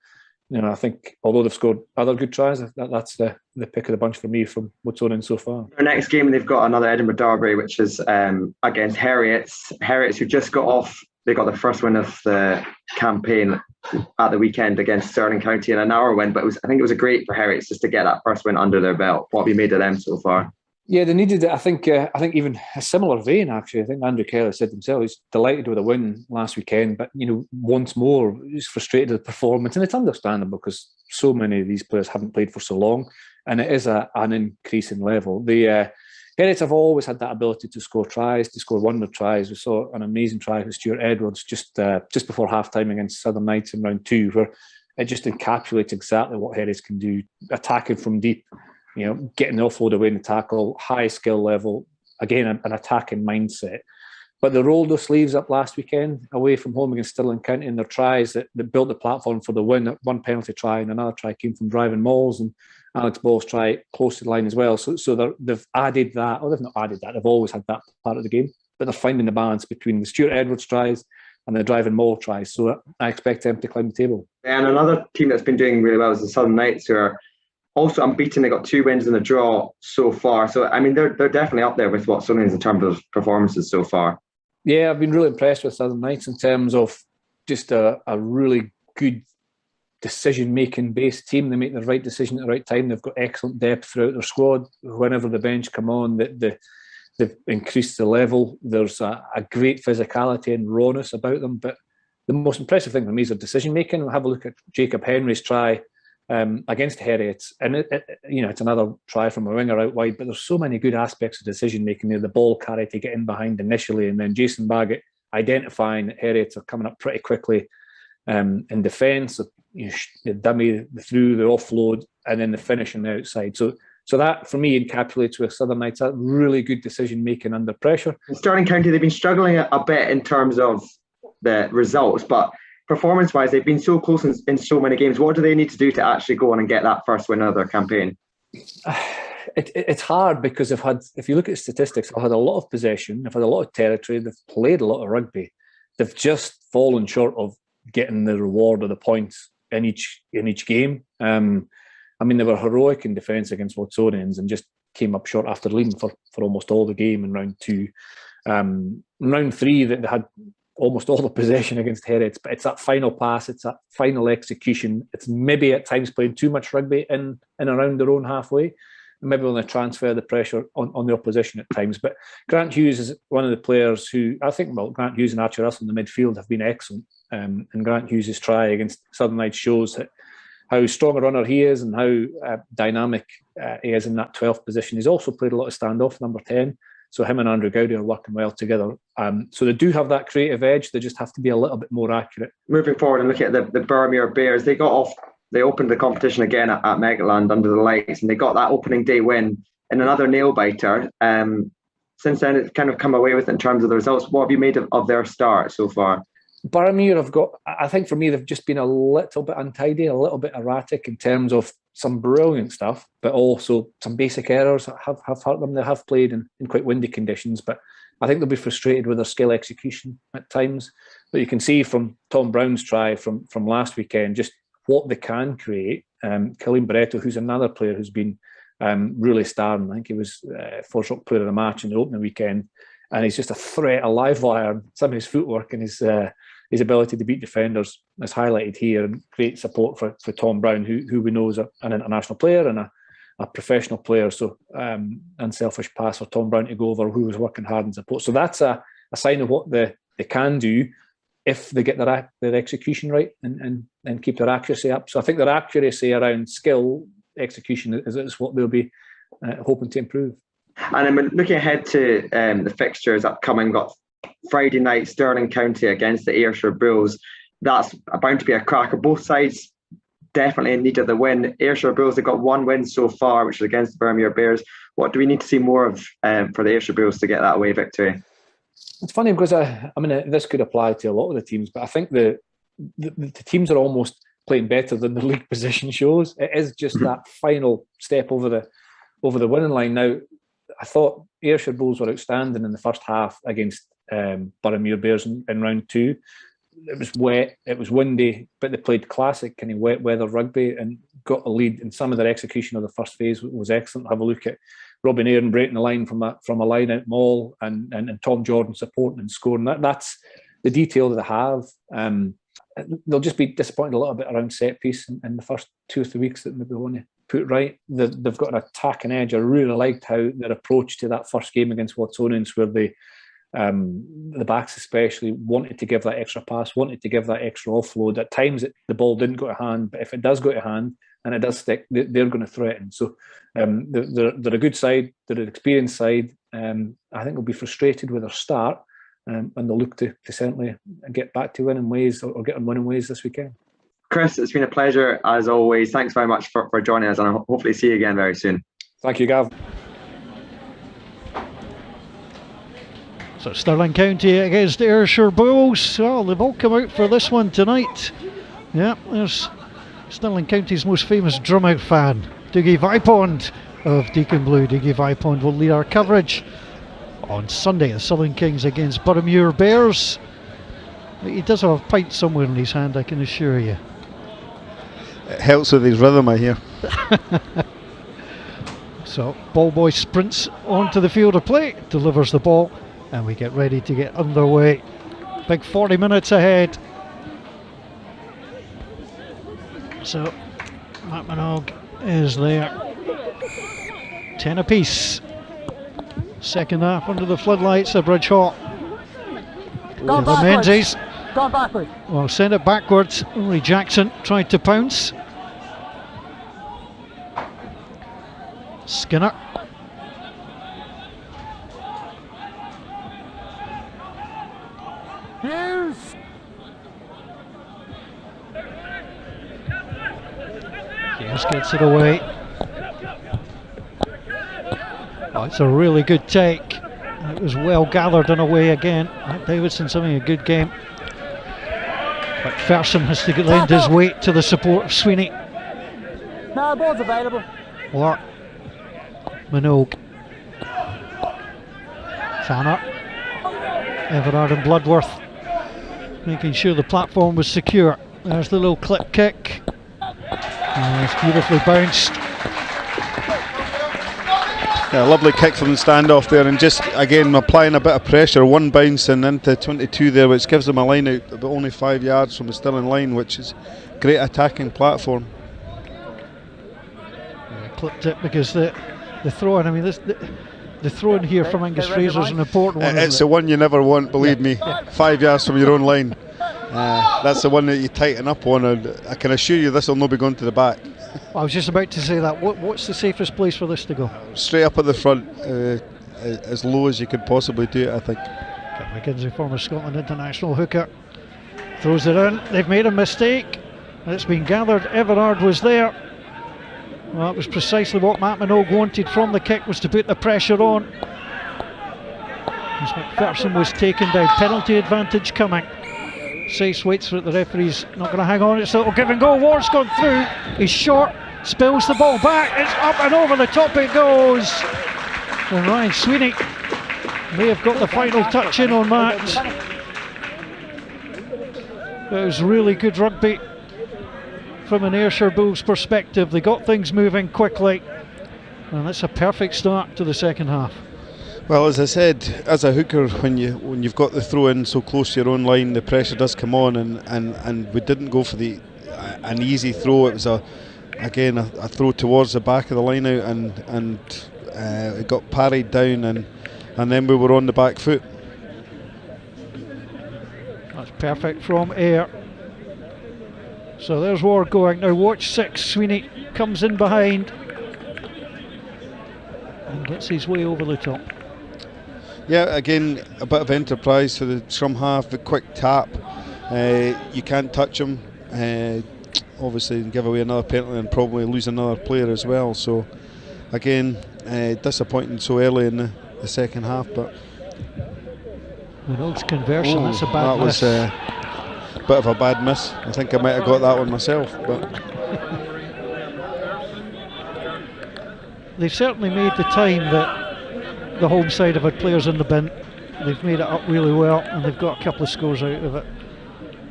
I think although they've scored other good tries, that's the pick of the bunch for me from what's on in so far. Their next game, they've got another Edinburgh derby, which is against Heriots. Heriots, who just got off, they got the first win of the campaign at the weekend against Stirling County in an hour win. But I think it was a great for Heriots just to get that first win under their belt. What have you made of them so far? Yeah, they needed it. I think even a similar vein, actually. I think Andrew Kelly said himself he's delighted with a win last weekend, but once more he's frustrated with the performance, and it's understandable because so many of these players haven't played for so long, and it is an increasing level. The Heriots have always had that ability to score tries, to score wonder tries. We saw an amazing try with Stuart Edwards just before half time against Southern Knights in round 2, where it just encapsulates exactly what Heriots can do, attacking from deep. Getting the offload away in the tackle, high skill level, again, an attacking mindset. But they rolled their sleeves up last weekend away from home against Stirling County in their tries that built the platform for the win. One penalty try and another try came from driving mauls, and Alex Ball's try close to the line as well. So they've added that, or they've not added that, they've always had that part of the game, but they're finding the balance between the Stuart Edwards tries and the driving maul tries. So I expect them to climb the table. And another team that's been doing really well is the Southern Knights, who are also unbeaten. They got 2 wins and a draw so far. So, I mean, they're definitely up there with what Stirling is in terms of performances so far. Yeah, I've been really impressed with Southern Knights in terms of just a really good decision-making based team. They make the right decision at the right time. They've got excellent depth throughout their squad. Whenever the bench come on, they've increased the level. There's a great physicality and rawness about them. But the most impressive thing for me is their decision-making. Have a look at Jacob Henry's try against Heriots, and it's another try from a winger out wide, but there's so many good aspects of decision making there. The ball carry to get in behind initially, and then Jason Baggett identifying that Heriots are coming up pretty quickly in defence. The dummy, the through, the offload, and then the finish on the outside. So that for me encapsulates with Southern Knights that really good decision making under pressure. In Stirling County, they've been struggling a bit in terms of the results, but performance-wise, they've been so close in so many games. What do they need to do to actually go on and get that first win of their campaign? It's hard because if you look at statistics, they've had a lot of possession, they've had a lot of territory, they've played a lot of rugby. They've just fallen short of getting the reward of the points in each game. I mean, they were heroic in defence against Watsonians and just came up short after leading for almost all the game in round 2. Round 3, they had almost all the possession against Heriots, but it's that final pass, it's that final execution. It's maybe at times playing too much rugby in and around their own halfway, and maybe want to transfer the pressure on the opposition at times. But Grant Hughes is one of the players who I think, Grant Hughes and Archie Russell in the midfield have been excellent. And Grant Hughes' try against Southern Knights shows how strong a runner he is and how dynamic he is in that 12th position. He's also played a lot of standoff, number 10. So him and Andrew Gowdy are working well together. So they do have that creative edge. They just have to be a little bit more accurate. Moving forward and looking at the Boroughmuir Bears, they opened the competition again at Megaland under the lights, and they got that opening day win in another nail-biter. Since then, it's kind of come away with it in terms of the results. What have you made of their start so far? Boroughmuir I think for me, they've just been a little bit untidy, a little bit erratic in terms of some brilliant stuff, but also some basic errors have hurt them. They have played in quite windy conditions, but I think they'll be frustrated with their skill execution at times. But you can see from Tom Brown's try from last weekend just what they can create. Killian Barreto, who's another player who's been really starring. I think he was FOSROC player of the match in the opening weekend, and he's just a threat, a live wire. Some of his footwork and his ability to beat defenders is highlighted here, and great support for Tom Brown, who we know is an international player and a professional player. So unselfish pass for Tom Brown to go over, who was working hard in support. So that's a sign of what they can do if they get their execution right and keep their accuracy up. So I think their accuracy around skill execution is what they'll be hoping to improve. And I'm looking ahead to the fixtures upcoming. Got Friday night, Stirling County against the Ayrshire Bulls. That's bound to be a cracker. Both sides definitely in need of the win. Ayrshire Bulls, they've got 1 win so far, which is against the Boroughmuir Bears. What do we need to see more of for the Ayrshire Bulls to get that away victory? It's funny because I mean this could apply to a lot of the teams, but I think the teams are almost playing better than the league position shows. It is just that final step over the winning line. Now, I thought Ayrshire Bulls were outstanding in the first half against Boroughmuir Bears in round 2. it was wet, it was windy, but they played classic kind of wet weather rugby and got a lead. And some of their execution of the first phase was excellent. Have a look at Robin Aaron breaking the line from a line out maul, and Tom Jordan supporting and scoring. That's the detail that they have. They'll just be disappointed a little bit around set piece in the first 2 or 3 weeks that maybe they want to put right. They've got an attacking edge. I really liked how their approach to that first game against Watsonians, where they the backs especially wanted to give that extra pass, wanted to give that extra offload. At times the ball didn't go to hand, but if it does go to hand and it does stick, they're going to threaten. So they're a good side, they're an experienced side. I think they'll be frustrated with their start, and they'll look to certainly get back to winning ways or get on winning ways this weekend. Chris, it's been a pleasure as always. Thanks very much for joining us, and I'll hopefully see you again very soon. Thank you, Gav. So Stirling County against Ayrshire Bulls. Well, they've all come out for this one tonight. Yeah, there's Stirling County's most famous drum-out fan, Dougie Vipond of Deacon Blue. Dougie Vipond will lead our coverage on Sunday. The Southern Kings against Boroughmuir Bears. He does have a pint somewhere in his hand, I can assure you. It helps with his rhythm, I hear. So ball boy sprints onto the field of play, delivers the ball, and we get ready to get underway. Big 40 minutes ahead. So Matt Minogue is there. 10 apiece. Second half under the floodlights of Bridge Hawk. Menzies. Gone backwards. Well, send it backwards. Only Jackson tried to pounce. Skinner. Hughes. Hughes gets it away. Oh, it's a really good take. It was well gathered in a way again. Matt Davidson's having a good game. McPherson has to lend his weight to the support of Sweeney. No, the ball's available. Clark. Minogue. Tanner. Everard and Bloodworth making sure the platform was secure. There's the little clip kick. It's beautifully bounced. Yeah, lovely kick from the standoff there, and just again applying a bit of pressure. One bounce and into 22 there, which gives them a line out about only 5 yards from the Stirling line, which is a great attacking platform. Yeah, clipped it because the throw-in, I mean, the throw-in here from Angus Fraser is an important one. It's the one you never want, believe me. 5 yards from your own line. That's the one that you tighten up on, and I can assure you this will not be going to the back. I was just about to say that. What's the safest place for this to go? Straight up at the front, as low as you could possibly do it, I think. Kevin McKenzie, former Scotland international hooker, throws it in. They've made a mistake. It's been gathered. Everard was there. Well, it was precisely what Matt Minogue wanted from the kick, was to put the pressure on. As McPherson was taken down. Penalty advantage coming. Sace waits for it, the referee's not going to hang on, it's a little give and go. Ward's gone through, he's short, spills the ball back, it's up and over the top it goes. And Ryan Sweeney may have got the final touch in on that. It was really good rugby from an Ayrshire Bulls perspective. They got things moving quickly, and that's a perfect start to the second half. Well, as I said, as a hooker, when you've got the throw in so close to your own line, the pressure does come on, and we didn't go for an easy throw. It was a throw towards the back of the line out, and it got parried down, and then we were on the back foot. That's perfect from Ayr. So there's Ward going. Now watch 6. Sweeney comes in behind and gets his way over the top. Yeah, again, a bit of enterprise for the scrum half, a quick tap. You can't touch him. Obviously, give away another penalty and probably lose another player as well. So, again, disappointing so early in the second half. But Minogue's conversion, that's a bad miss. That was a bit of a bad miss. I think I might have got that one myself. But they've certainly made the time that the home side have had players in the bin. They've made it up really well, and they've got a couple of scores out of it.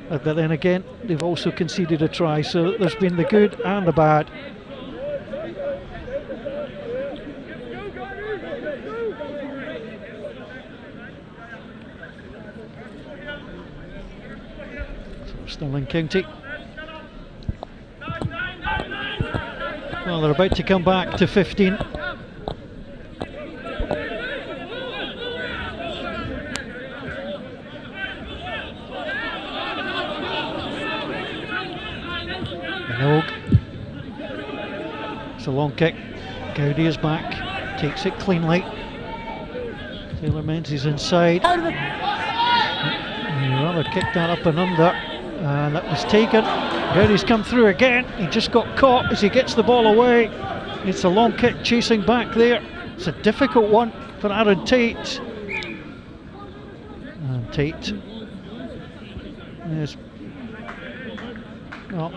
But then again, they've also conceded a try, so there's been the good and the bad. So Stirling County. Well, they're about to come back to 15. It's a long kick. Gowdy is back, takes it cleanly. Taylor Menzies inside. He rather kicked that up and under, and that was taken. Gowdy's come through again. He just got caught as he gets the ball away. It's a long kick chasing back there. It's a difficult one for Aaron Tate. And Tate is, well,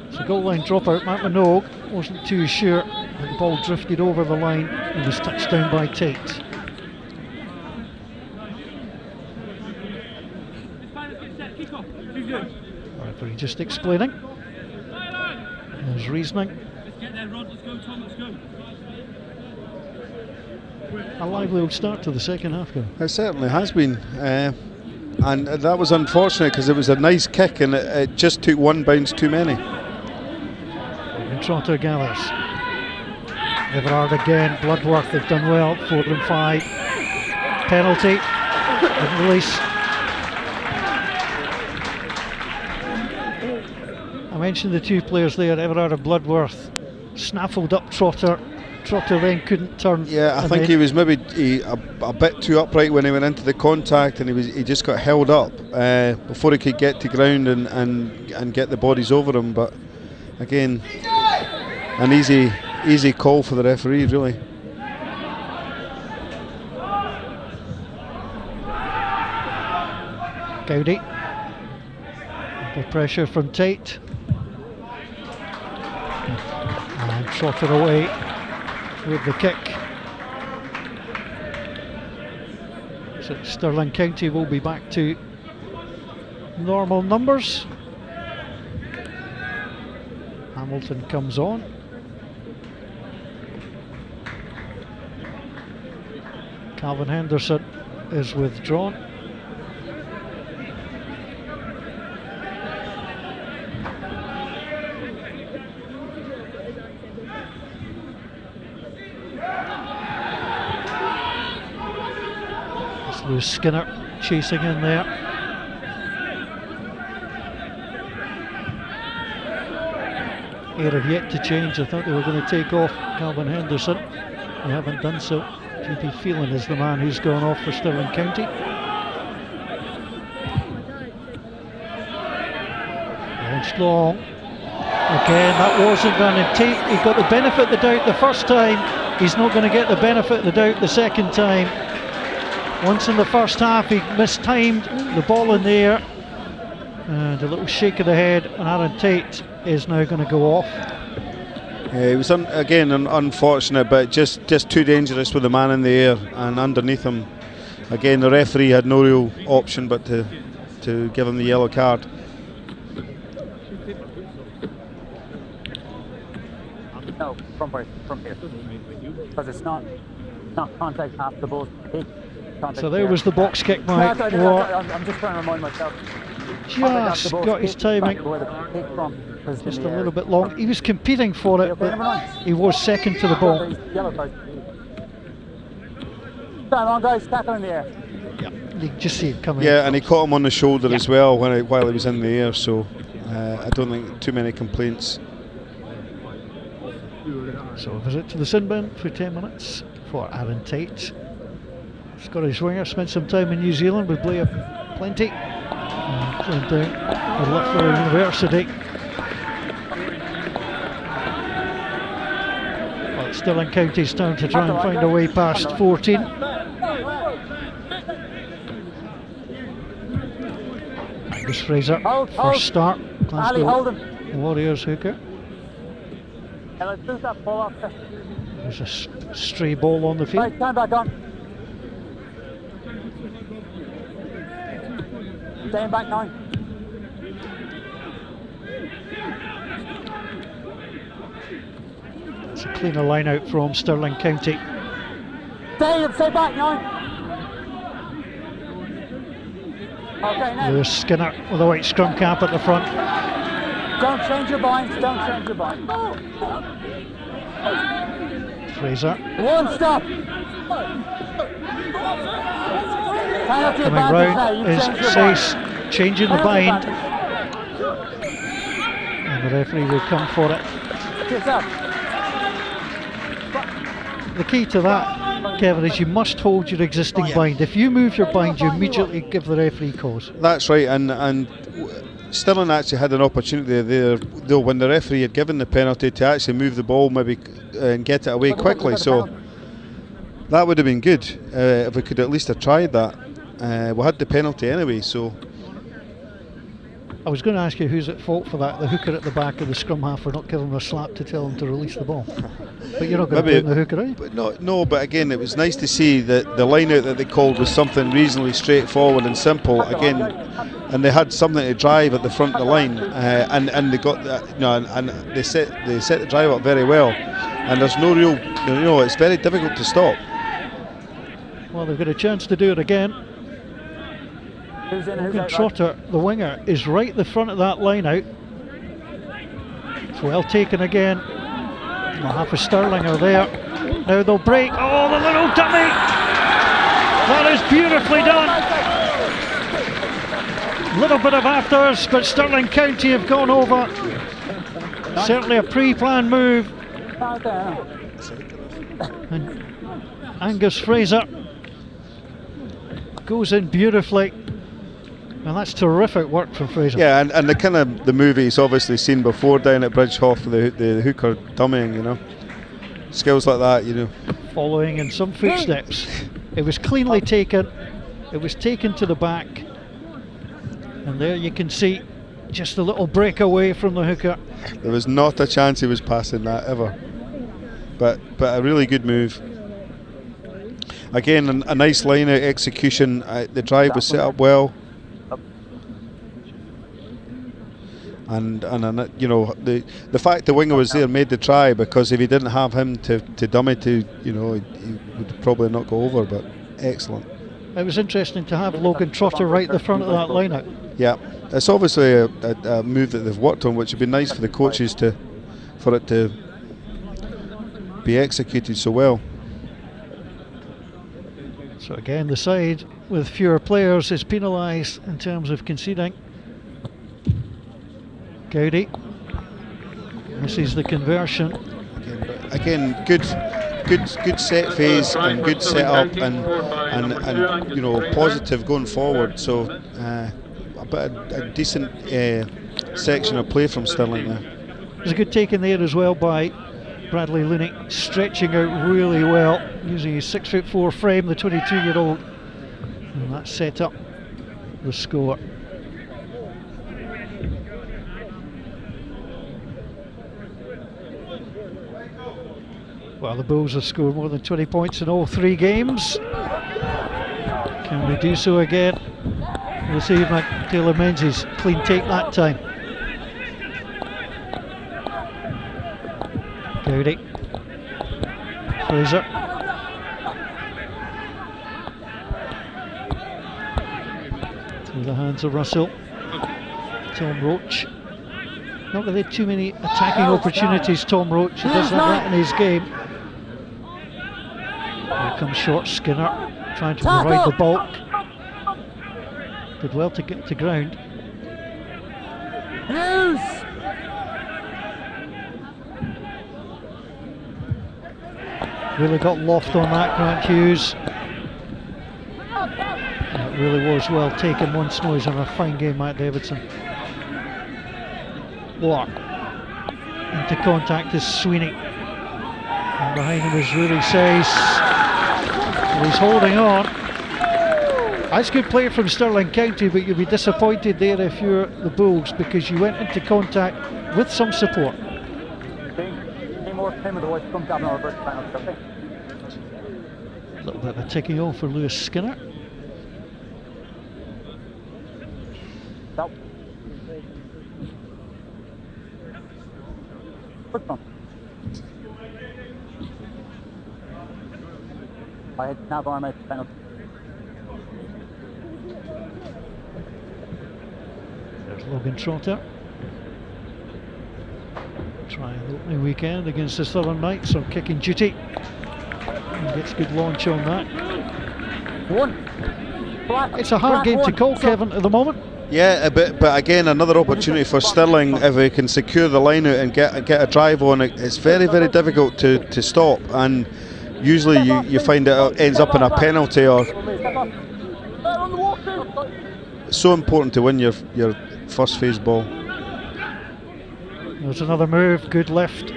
it's a goal line dropout. Matt Minogue wasn't too sure. The ball drifted over the line and was touched down by Tate. Referee just explaining his reasoning. A lively old start to the second half, though. It certainly has been. And that was unfortunate because it was a nice kick and it just took one bounce too many. And Trotter gathers. Everard again, Bloodworth, they've done well, 4 and 5. Penalty, and release. I mentioned the two players there, Everard and Bloodworth, snaffled up Trotter. Trotter then couldn't turn. Yeah, I think he was maybe a bit too upright when he went into the contact, and he just got held up before he could get to ground and get the bodies over him. But again, an easy call for the referee, really. Gowdy, the pressure from Tate, and Trotter away with the kick. So Stirling County will be back to normal numbers. Hamilton comes on. Calvin Henderson is withdrawn. It's Lewis Skinner chasing in there. Air have yet to change. I thought they were going to take off Calvin Henderson. They haven't done so. GP Phelan is the man who's gone off for Stirling County. Launched long. Again, that wasn't done. And Tate, he got the benefit of the doubt the first time. He's not going to get the benefit of the doubt the second time. Once in the first half, he mistimed the ball in the air. And a little shake of the head, and Aaron Tate is now going to go off. Yeah, it was unfortunate, but just too dangerous with the man in the air and underneath him. Again, the referee had no real option but to give him the yellow card. No, from here, because it's not contact after the ball. So there was the box kick by Watt. I'm just trying to remind myself. Just got his timing just a little bit long. He was competing for it, but he was second to the ball. Stand on, guys, tackle in the air. Yeah, you can just see it coming. Yeah, and he caught him on the shoulder as well while he was in the air, so I don't think too many complaints. So a visit to the sin bin for 10 minutes for Aaron Tate. Scottish winger, spent some time in New Zealand with Blair Plenty. Playing down at Loughborough University. Well, it's Stirling County's turn to try and find a way past 14. Angus Fraser, first start. Glasgow Warriors hooker. There's a stray ball on the field. Right, stand back on. Staying back 9. It's a cleaner line out from Stirling County. Stay back now. Okay, now. Lewis Skinner with a white scrum cap at the front. Don't change your binds, don't change your binds. Fraser. One stop. Coming round is Sace changing the bind. And the referee will come for it. The key to that, Kevin, is you must hold your existing bind. If you move your bind, you immediately give the referee cause. That's right, and Stirling actually had an opportunity there, though, when the referee had given the penalty, to actually move the ball maybe and get it away quickly. So that would have been good if we could at least have tried that. We had the penalty anyway, so. I was going to ask you who's at fault for that, the hooker at the back of the scrum half for not giving him a slap to tell him to release the ball. But you're not going to blame the hooker, are you? But no, but again, it was nice to see that the line out that they called was something reasonably straightforward and simple. Again, and they had something to drive at the front of the line, and they got that, and they set the drive up very well. And there's no real, it's very difficult to stop. Well, they've got a chance to do it again. Trotter, the winger, is right the front of that line out. It's well taken again. Well, half of Stirling are there. Now they'll break. Oh, the little dummy! That is beautifully done. Little bit of afters, but Stirling County have gone over. Certainly a pre-planned move. And Angus Fraser goes in beautifully. And that's terrific work from Fraser. Yeah, and the kind of the movie he's obviously seen before down at Bridgehoff, the hooker dummying, skills like that, Following in some footsteps. It was cleanly taken. It was taken to the back, and there you can see just a little break away from the hooker. There was not a chance he was passing that ever. But a really good move. Again, a nice line out execution. The drive was set up well. And the fact the winger was there made the try, because if he didn't have him to dummy to, he would probably not go over. But excellent. It was interesting to have Logan Trotter right at the front of that lineup. Yeah, it's obviously a move that they've worked on, which would be nice for the coaches for it to be executed so well. So again, the side with fewer players is penalised in terms of conceding. Gowdy misses the conversion. Again, good set phase and good set up and positive going forward. So a decent section of play from Stirling there. There's a good take in there as well by Bradley Looney, stretching out really well, using his 6'4" frame, the 22-year-old, and that set up the score. Well, the Bulls have scored more than 20 points in all 3 games. Can they do so again this evening? Taylor Menzies, clean take that time. Gowdy. Fraser. Through the hands of Russell. Tom Roach. Not really too many attacking opportunities, Tom Roach. He doesn't have that in his game. Here comes short Skinner, trying to provide the bulk. Did well to get to ground. Really got loft on that, Grant Hughes. And it really was well taken once more. He's on a fine game, Matt Davidson. Walk into contact is Sweeney, and behind him is Rudy Sace. He's holding on. That's good play from Stirling County, but you'll be disappointed there if you're the Bulls, because you went into contact with some support. A little bit of a ticking on for Lewis Skinner. Good one. I had nav arm out the penalty. There's Logan Trotter. Trying the opening weekend against the Southern Knights on kicking duty. And gets good launch on that. It's a hard game to call, Kevin, at the moment. Yeah, but again, another opportunity for Stirling if we can secure the line out and get a drive on it. It's very, very difficult to stop, and usually you find it ends up in a penalty. Or it's so important to win your first phase ball. There's another move, good lift.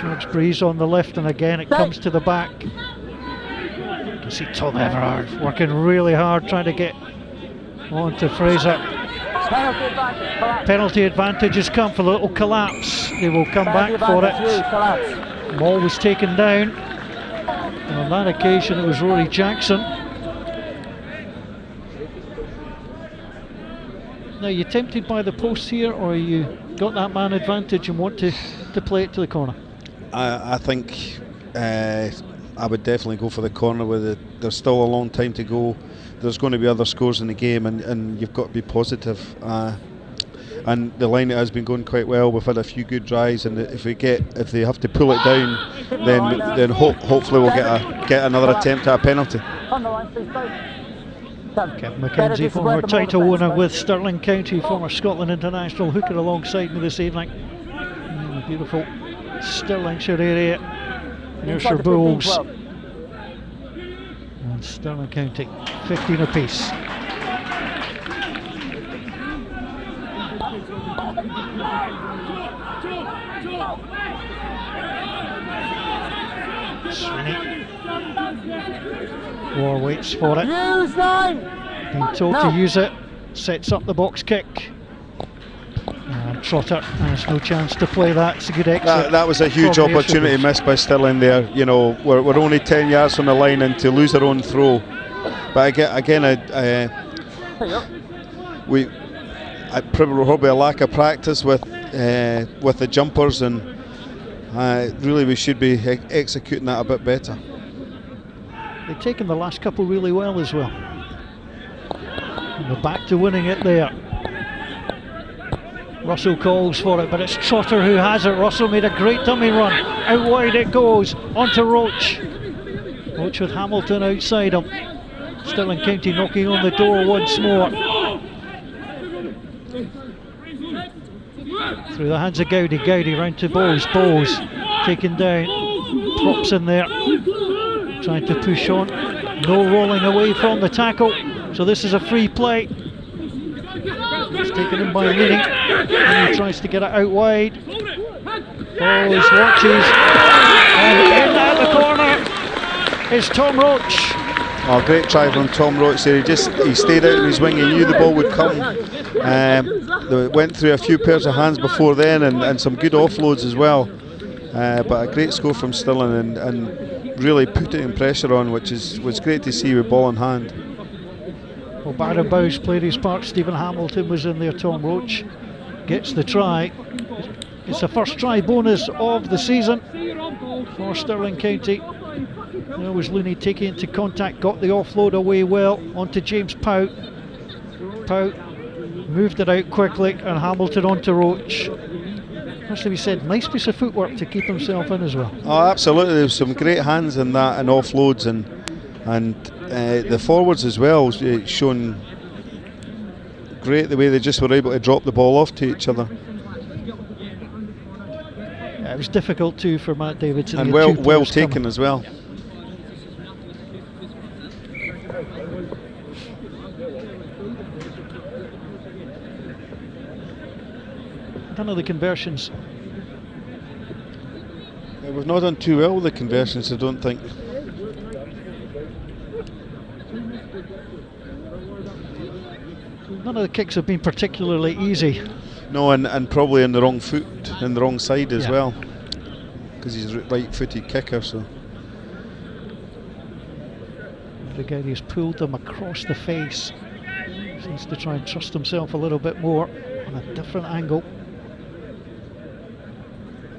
George Breeze on the left, and again it comes to the back. You can see Tom Everard working really hard trying to get on to Fraser. Penalty advantage has come for the little collapse. They will come back for it. Ball was taken down. And on that occasion it was Rory Jackson. Now, you tempted by the post here, or you got that man advantage and want to play it to the corner? I think I would definitely go for the corner with it. There's still a long time to go. There's going to be other scores in the game, and you've got to be positive. And the line has been going quite well. We've had a few good drives, and if they have to pull it down, then hopefully we'll get another attempt at a penalty. Kevin McKenzie, former title winner with Stirling County, former Scotland international hooker alongside me this evening. Beautiful Stirlingshire area, Ayrshire Bulls and Stirling County, 15 apiece. Sweeney. War waits for it. Being told to use it. Sets up the box kick. And Trotter has no chance to play that. It's a good exit. That was a huge opportunity missed by Stirling there. You know, we're only 10 yards from the line, and to lose our own throw. But again, probably a lack of practice with the jumpers, and really we should be executing that a bit better. They've taken the last couple really well as well. And they're back to winning it there. Russell calls for it, but it's Trotter who has it. Russell made a great dummy run. Out wide it goes, onto Roach. Roach with Hamilton outside him. Stirling County knocking on the door once more. Through the hands of Gowdy. Gowdy round to Bowes. Bowes taken down. Props in there. Trying to push on. No rolling away from the tackle. So this is a free play. It's taken in by Leading. And he tries to get it out wide. Bowes watches. And in at the corner is Tom Roach. Oh, great try from Tom Roach there. He stayed out in his wing. He knew the ball would come. They went through a few pairs of hands before then, and some good offloads as well. But a great score from Stirling, and really putting pressure on, which was great to see with ball in hand. Well, Baron Bowes played his part. Stephen Hamilton was in there. Tom Roach gets the try. It's the first try bonus of the season for Stirling County. There was Looney taking into contact, got the offload away well onto James Pout. Pout moved it out quickly, and Hamilton onto Roach. As we said, nice piece of footwork to keep himself in as well. Oh, absolutely. There was some great hands in that, and offloads, and the forwards as well, shown great the way they just were able to drop the ball off to each other. Yeah, it was difficult too for Matt Davidson. And well taken as well. None of the conversions. We've not done too well with the conversions, I don't think. None of the kicks have been particularly easy. No, and probably in the wrong foot, in the wrong side as well, because he's a right-footed kicker. So the guy who's pulled them across the face seems to try and trust himself a little bit more on a different angle.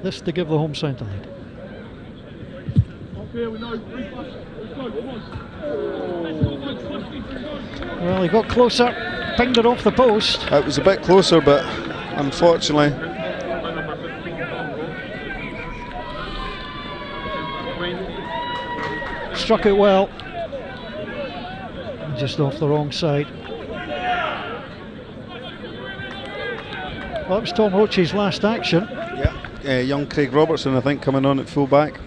this to give the home side the lead. Well, he got closer, pinged it off the post. It was a bit closer, but unfortunately. Struck it well. Just off the wrong side. Well, that was Tom Roach's last action. Yeah, young Craig Robertson, I think, coming on at full back.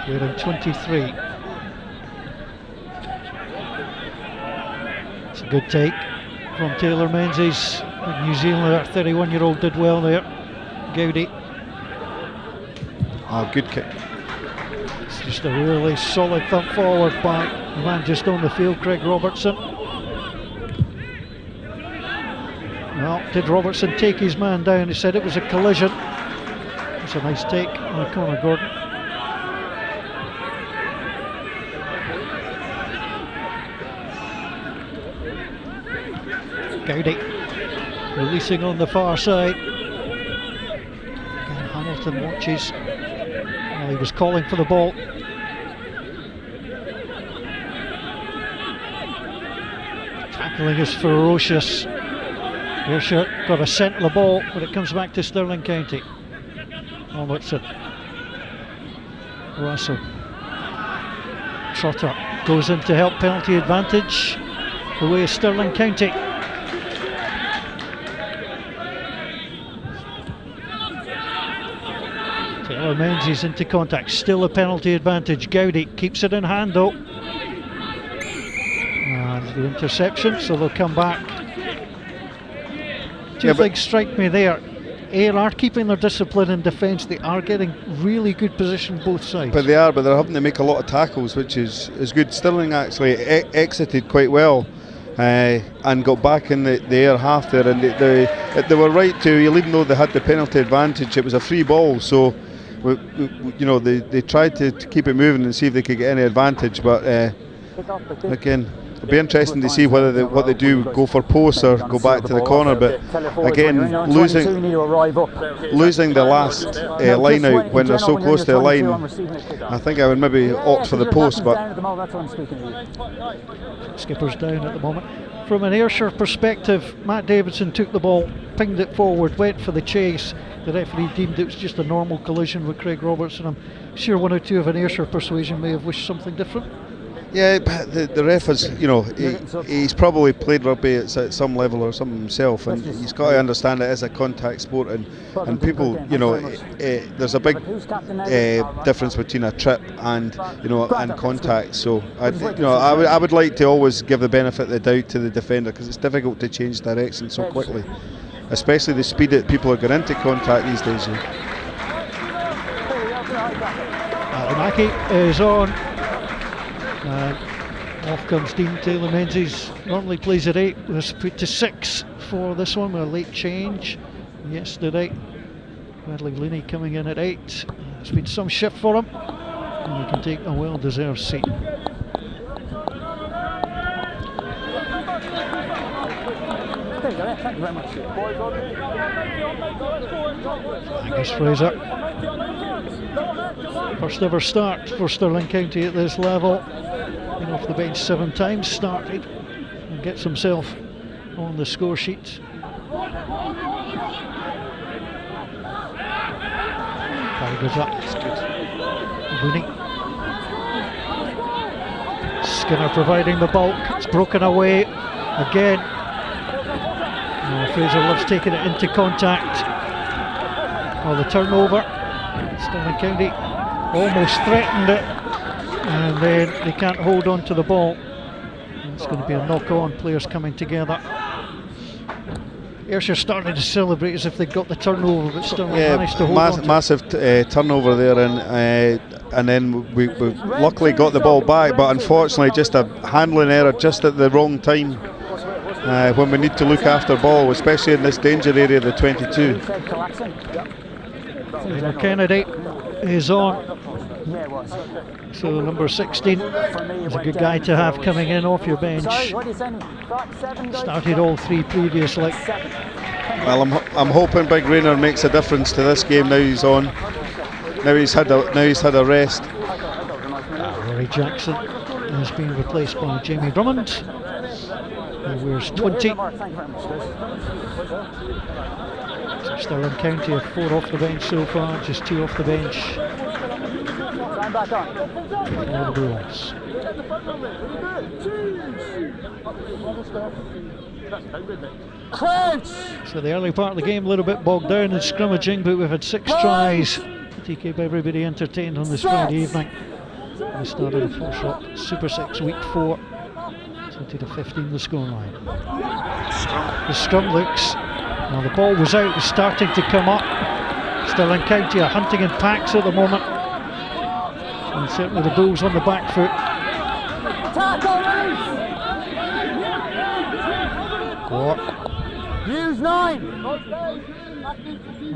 Wearing 23. It's a good take from Taylor Menzies. The New Zealander, 31-year-old, did well there. Gowdy. Good kick. It's just a really solid thump forward by the man just on the field, Craig Robertson. Well, did Robertson take his man down? He said it was a collision. It's a nice take on Conor Gordon. Gowdy releasing on the far side. Again, Hamilton watches. Well, he was calling for the ball. Tackling is ferocious. Ayrshire got a scent of the ball, but it comes back to Stirling County. Robertson. Russell. Trotter goes in to help penalty advantage. The way of Stirling County. Taylor Menzies into contact, still a penalty advantage. Gowdy keeps it in hand though. And the interception, so they'll come back. Two things strike me there. Ayr are keeping their discipline in defence. They are getting really good position both sides. But they're having to make a lot of tackles, which is good. Stirling actually exited quite well and got back in the Ayr half there, and they were right to, even though they had the penalty advantage, it was a free ball, so they tried to keep it moving and see if they could get any advantage, but again, it'll be interesting to see whether what they do, go for posts or go back to the corner. But again, losing the last line out when they're so close to the line, I think I would maybe opt for the post. But skipper's down at the moment. From an Ayrshire perspective, Matt Davidson took the ball, pinged it forward, went for the chase. The referee deemed it was just a normal collision with Craig Robertson. I'm sure one or two of an Ayrshire persuasion may have wished something different. Yeah, but the ref is, he's probably played rugby at some level or something himself, and he's got to understand it is a contact sport, and people, there's a big difference between a trip and and contact. So I would like to always give the benefit of the doubt to the defender, because it's difficult to change direction so quickly, especially the speed that people are going into contact these days. Mackie is on. Off comes Dean Taylor Menzies. Normally plays at 8. Was put to 6 for this one with a late change yesterday. Bradley Looney coming in at 8. There's been some shift for him, and he can take a well-deserved seat. Thank you very much. Angus Fraser. First ever start for Stirling County at this level. Been off the bench 7 times, started and gets himself on the score sheet. Carry goes up. It's good. Looney. Skinner providing the bulk. It's broken away again. Fraser loves taking it into contact. Oh, the turnover. Stirling County almost threatened it, and then they can't hold on to the ball. It's going to be a knock-on, players coming together. Ayrshire started to celebrate as if they'd got the turnover, but still managed to hold on to massive turnover there, and then we luckily got the ball back, but unfortunately just a handling error just at the wrong time. When we need to look after ball, especially in this danger area, the 22. Kennedy is on. So number 16 is a good guy to have coming in off your bench. Started all 3 previously. Well, I'm hoping Big Rayner makes a difference to this game. Now he's on. Now he's had a rest. Rory Jackson has been replaced by Jamie Drummond, who wears 20. So Stirling County have 4 off the bench so far, just 2 off the bench for the Bulls. So the early part of the game a little bit bogged down in scrimmaging, but we've had 6 tries to keep everybody entertained on this Friday evening. We started the FOSROC Super 6 week 4, 20-15 the scoreline. The scrum looks, well, the ball was out, was starting to come up. Stirling County are hunting in packs at the moment, and certainly the Bulls on the back foot. Use 9. Well,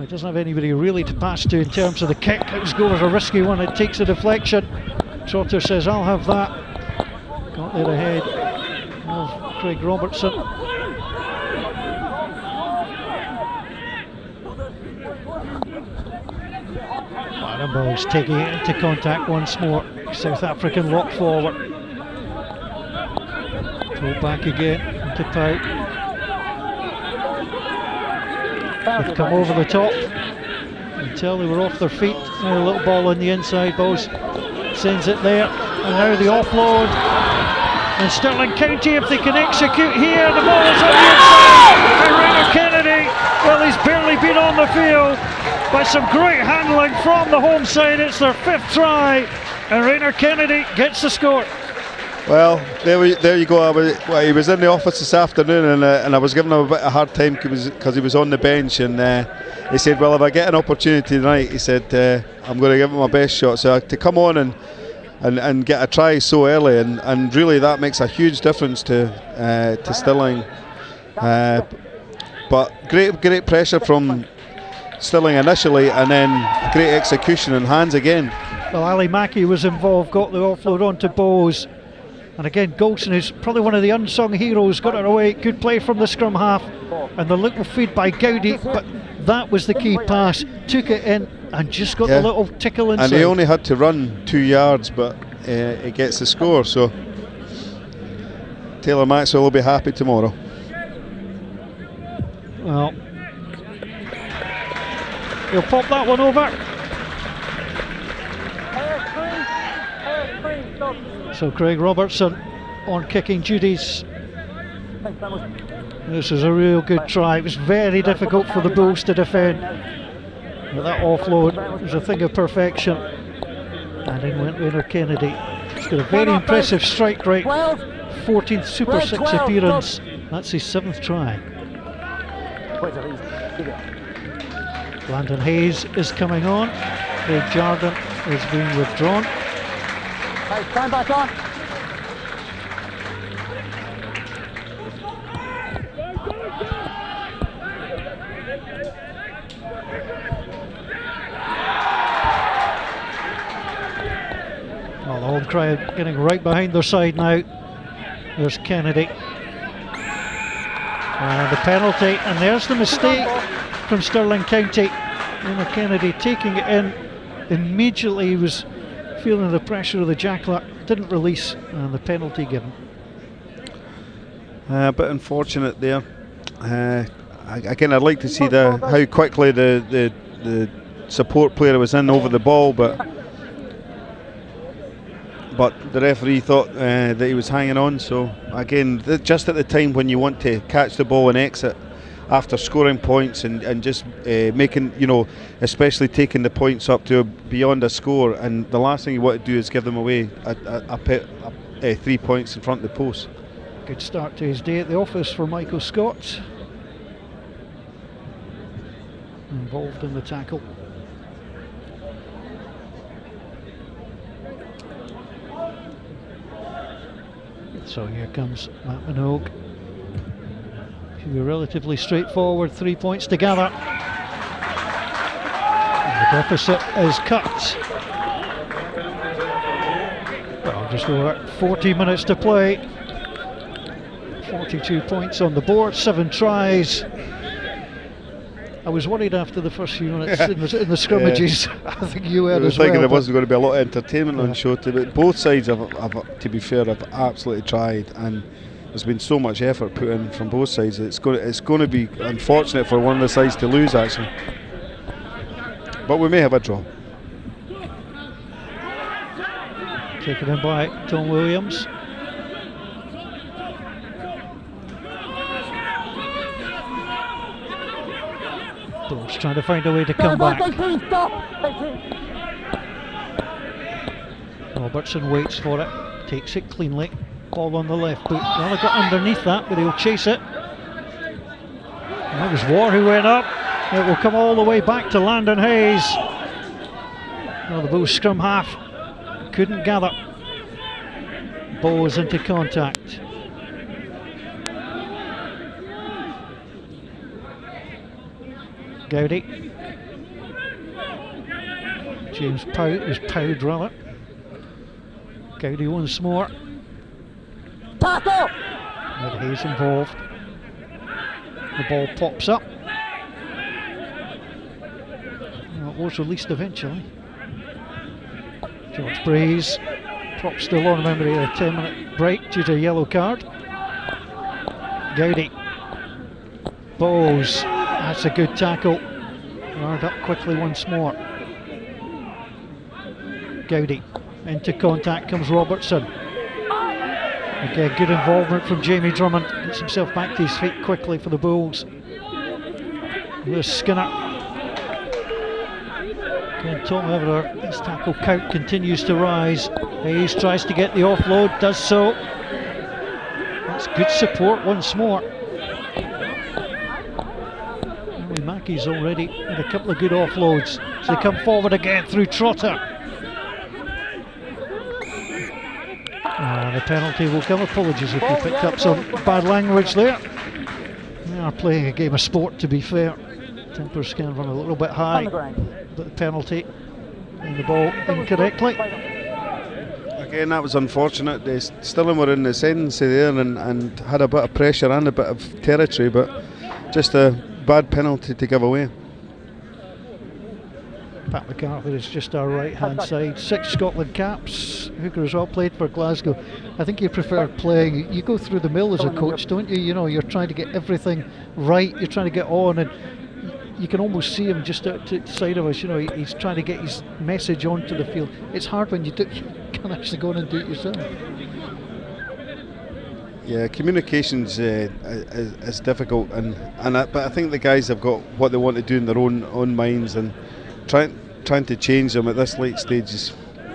he doesn't have anybody really to pass to in terms of the kick. It was go as a risky one, it takes a deflection. Trotter says, I'll have that. Got there ahead of Craig Robertson. Barnumbo is taking it into contact once more. South African lock forward. Pull back again into Pout. They've come over the top until they were off their feet. Now a little ball on the inside. Bowes sends it there, and now the offload. And Stirling County, if they can execute here, the ball is on the inside. And Rayner Kennedy, well, he's barely been on the field, but some great handling from the home side. It's their 5th try, and Rayner Kennedy gets the score. Well, there you go. He was in the office this afternoon, and I was giving him a bit of a hard time because he was on the bench, and he said, well, if I get an opportunity tonight, he said, I'm going to give him my best shot. So to come on and get a try so early, and really that makes a huge difference to Stirling. But great pressure from Stirling initially, and then great execution and hands again. Well, Ali Mackey was involved, got the offload onto Bowes. And again, Golson, who's probably one of the unsung heroes, got it away. Good play from the scrum half, and the little feed by Gowdy, but that was the key pass. Took it in and just got the little tickle inside. And he only had to run 2 yards, but he gets the score. So Taylor Maxwell will be happy tomorrow. Well, he'll pop that one over. So Craig Robertson on kicking duties. This is a real good try. It was very difficult for the Bulls to defend. But that offload was a thing of perfection. And in went Rayner Kennedy. He's got a very impressive strike rate. 14th Super 6 appearance. That's his 7th try. Landon Hayes is coming on. Craig Jarden is being withdrawn. Time back on. Well, the home crowd getting right behind their side now. There's Kennedy. And the penalty, and there's the mistake from Stirling County. Rayner Kennedy taking it in immediately. He was feeling the pressure of the jackal, didn't release, and the penalty given. A bit unfortunate there. Again, I'd like to see how quickly the support player was in over the ball, but the referee thought that he was hanging on. So again, just at the time when you want to catch the ball and exit after scoring points and just making, especially taking the points up to beyond a score, and the last thing you want to do is give them away 3 points in front of the post. Good start to his day at the office for Michael Scott. Involved in the tackle. So here comes Matt Minogue. Should be relatively straightforward, 3 points to gather. And the deficit is cut. Well, just over 40 minutes to play. 42 points on the board, 7 tries. I was worried after the first few minutes in the scrimmages. I think you were I was as well. thinking there wasn't going to be a lot of entertainment on show today, but both sides have, to be fair, have absolutely tried, and there's been so much effort put in from both sides. It's going to be unfortunate for one of the sides to lose, actually, but we may have a draw. Taken in by Tom Williams. Bulls trying to find a way to come back. Robertson waits for it, takes it cleanly. Ball on the left boot. Well, I got underneath that, but he'll chase it. And that was War who went up. It will come all the way back to Landon Hayes. Well, the Bulls scrum half couldn't gather. Ball was into contact. Gowdy. James Powd rather. Gowdy once more. Tackle! With Hayes involved. The ball pops up. Well, it was released eventually. George Breeze. Prop still on, memory of a 10-minute break due to a yellow card. Gowdy. Bowes. That's a good tackle. Hard up quickly once more. Gowdy. Into contact comes Robertson. Again, good involvement from Jamie Drummond. Gets himself back to his feet quickly for the Bulls. There's Skinner. Again, Tom Everett. His tackle count continues to rise. Hayes tries to get the offload, does so. That's good support once more. Harry Mackey's already had a couple of good offloads. So they come forward again through Trotter. The penalty will come. Apologies if you picked up some bad language there. They are playing a game of sport, to be fair. Tempers can run a little bit high, but the penalty and the ball incorrectly. Again, that was unfortunate. They Stirling were in the ascendancy there and had a bit of pressure and a bit of territory, but just a bad penalty to give away. Pat McCarthy is just our right hand side. 6 Scotland caps. Hooker as well, played for Glasgow. I think you prefer playing, you go through the mill as a coach, don't you? You know, you're trying to get everything right, you're trying to get on, and you can almost see him just out to the side of us. You know, he's trying to get his message onto the field. It's hard when you can actually go on and do it yourself. Yeah, communications is difficult, but I think the guys have got what they want to do in their own minds, and trying to change them at this late stage is,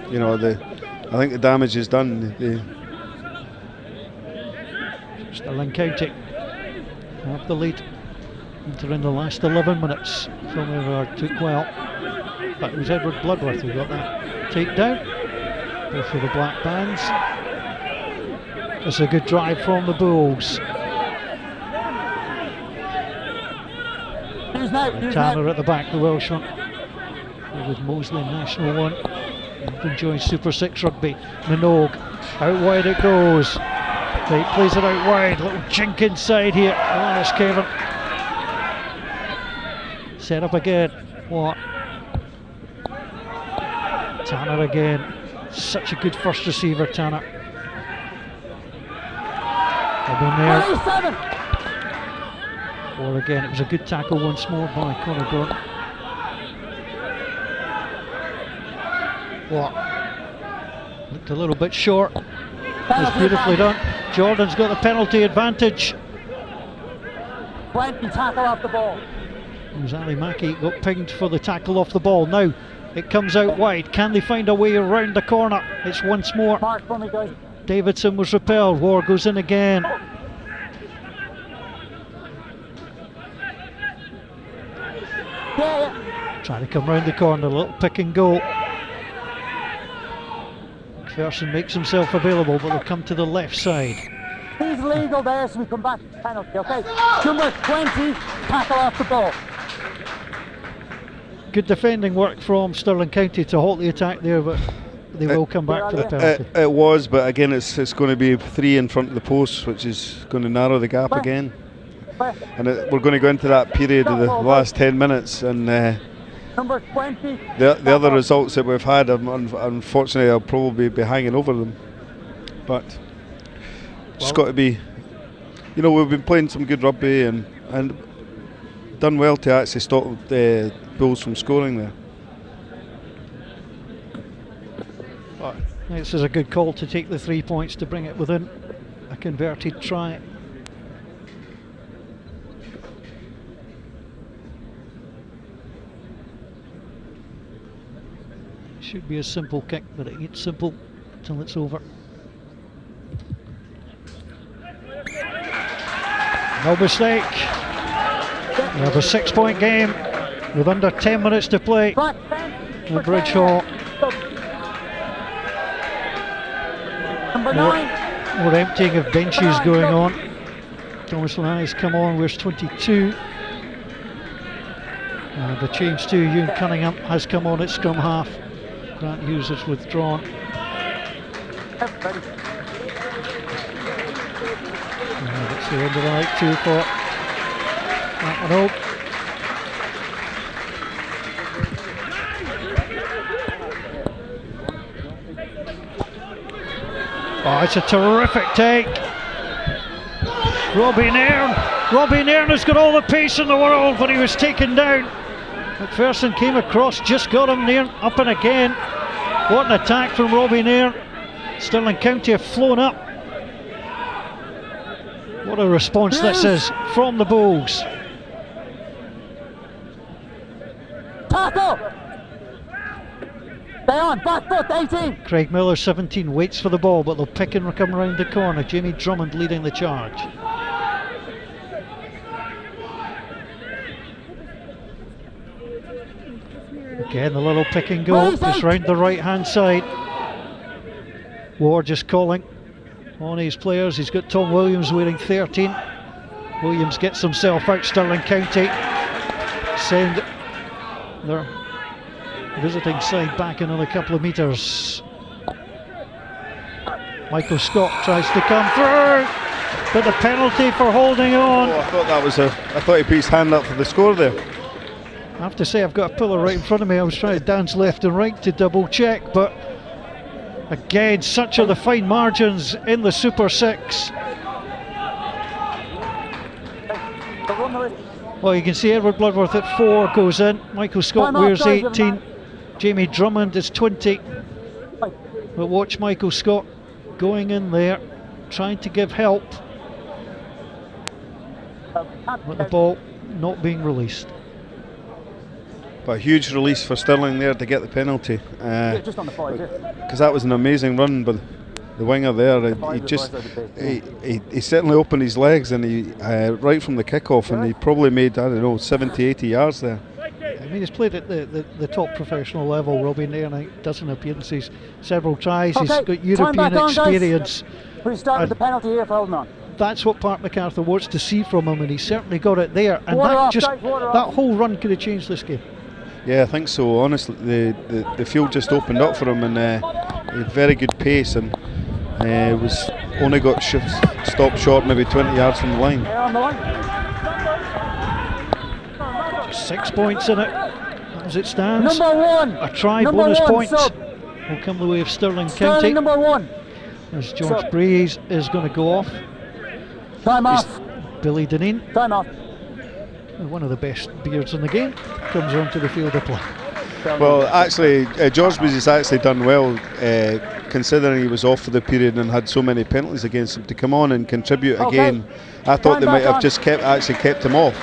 you know, I think the damage is done. Stirling County have the lead. Entering the last 11 minutes. Tom Everard took well. But it was Edward Bloodworth who got that takedown. Both for the Black Bands. It's a good drive from the Bulls. Tanner at the back, the Welshman. With Mosley in National 1. Enjoying Super 6 rugby. Minogue. Out wide it goes. He plays it out wide. Little chink inside here. Elias Kevin. Set up again. What? Tanner again. Such a good first receiver, Tanner. In there. Or again, it was a good tackle once more by Conor Gordon. What? Looked a little bit short. It was beautifully done. Jordan's got the penalty advantage. 20 tackle off the ball. It was Ali Mackey got pinged for the tackle off the ball. Now it comes out wide. Can they find a way around the corner? It's once more. Mark for me, guys. Davidson was repelled. War goes in again. Trying to come round the corner. A little pick and go. McPherson makes himself available, but they'll come to the left side. He's legal there, so we come back to penalty, okay? Number 20, tackle off the ball. Good defending work from Stirling County to halt the attack there, but they will come back to the penalty. It was, but again, it's going to be 3 in front of the post, which is going to narrow the gap again. and we're going to go into that period of the last 10 minutes, and Number 20. the other results that we've had, unfortunately, I'll probably be hanging over them. But it's got to be, we've been playing some good rugby and done well to actually stop the Bulls from scoring there. This is a good call to take the 3 points to bring it within a converted try. Should be a simple kick, but it ain't simple till it's over. No mistake. We have a 6-point game with under 10 minutes to play at Bridge Hall. More emptying of benches going on. Thomas Laney's come on, where's 22? The change to Ewan Cunningham has come on at scrum half. Grant Hughes has withdrawn. That's the end of the night too for that one out. Oh, it's a terrific take. Robbie Nairn has got all the pace in the world, but he was taken down. McPherson came across, just got him. Nairn up and again. What an attack from Robbie Nairn. Stirling County have flown up. What a response this is from the Bulls. Tackle! Stay on, back foot, 18. Craig Miller, 17, waits for the ball, but they'll pick and come around the corner. Jamie Drummond leading the charge. Again, the little pick and go, just round the right hand side. Ward just calling on his players. He's got Tom Williams wearing 13. Williams gets himself out. Stirling County send their visiting side back another couple of metres. Michael Scott tries to come through, but the penalty for holding on. I thought he put his hand up for the score there. I have to say, I've got a pillar right in front of me. I was trying to dance left and right to double check, but again, such are the fine margins in the Super 6. Well, you can see Edward Bloodworth at 4 goes in. Michael Scott wears 18. Jamie Drummond is 20. But watch Michael Scott going in there, trying to give help. But the ball not being released. But a huge release for Stirling there to get the penalty. Just on the 5, because that was an amazing run by the winger there. He certainly opened his legs, and he right from the kickoff, and he probably made, 70, 80 yards there. I mean, he's played at the top professional level. Robbie Nairn, a dozen appearances, several tries. He's got European experience. We start with the penalty here for holding on. That's what Park MacArthur wants to see from him, and he certainly got it there. And that whole run could have changed this game. Yeah, I think so. Honestly, the field just opened up for him, and he had very good pace, and was only got stopped short, maybe 20 yards from the line. 6 points in it as it stands. Number 1. A try bonus point will come the way of Stirling County. Number 1. As George Breeze is going to go off. Time off. Billy Dineen, Time off. one of the best beards in the game, comes onto the field of play. Well, actually, George Breeze has actually done well, considering he was off for the period and had so many penalties against him. To come on and contribute again, I thought they might have just kept him off.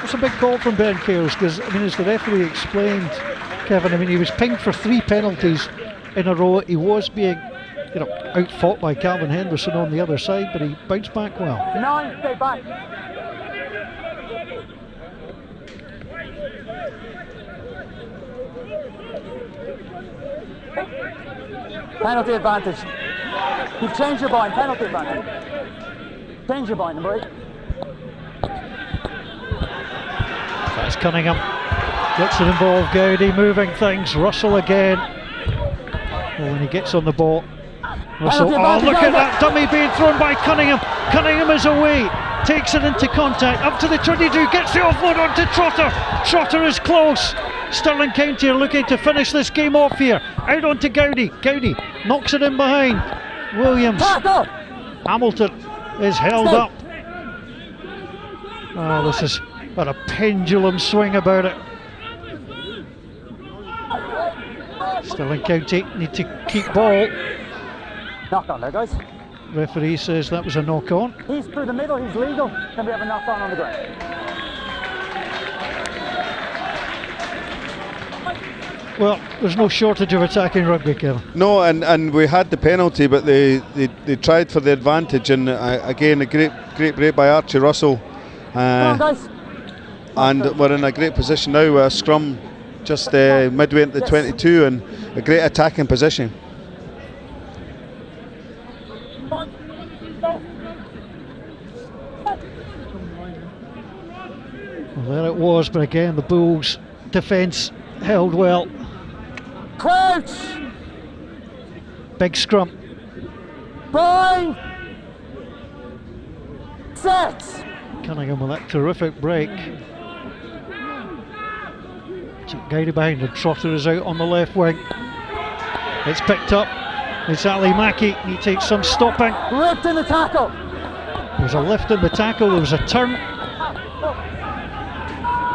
It's a big call from Ben Cales, because as the referee explained, Kevin, he was pinged for 3 penalties in a row. He was being outfought by Calvin Henderson on the other side, but he bounced back well. 9, stay back. Penalty advantage. You've changed your bind, penalty advantage. Change your bind, number 8. That's Cunningham. Gets it involved, Gowdy moving things. Russell again. Well, when he gets on the ball, Russell, look at that dummy being thrown by Cunningham. Cunningham is away. takes it into contact, up to the 22, gets the offload onto Trotter. Trotter is close. Stirling County are looking to finish this game off here. Out onto Gowdy. Gowdy knocks it in behind. Williams. Hamilton is held up. Oh, this has got a pendulum swing about it. Stirling County need to keep ball. Knock on there, guys. Referee says that was a knock on. He's through the middle, he's legal. Can we have a knock on the ground? Well, there's no shortage of attacking rugby, Kevin. No, and we had the penalty, but they tried for the advantage, and again a great break by Archie Russell. Come on, guys. And we're in a great position now with a scrum just midway into the 22 and a great attacking position. Well, there it was, but again the Bulls' defence held well. Crouch! Big scrum. Bind! Set! Cunningham with that terrific break. Guided behind, and Trotter is out on the left wing. It's picked up. It's Ali Mackey. He takes some stopping. Ripped in the tackle. There's a lift in the tackle. There was a turn.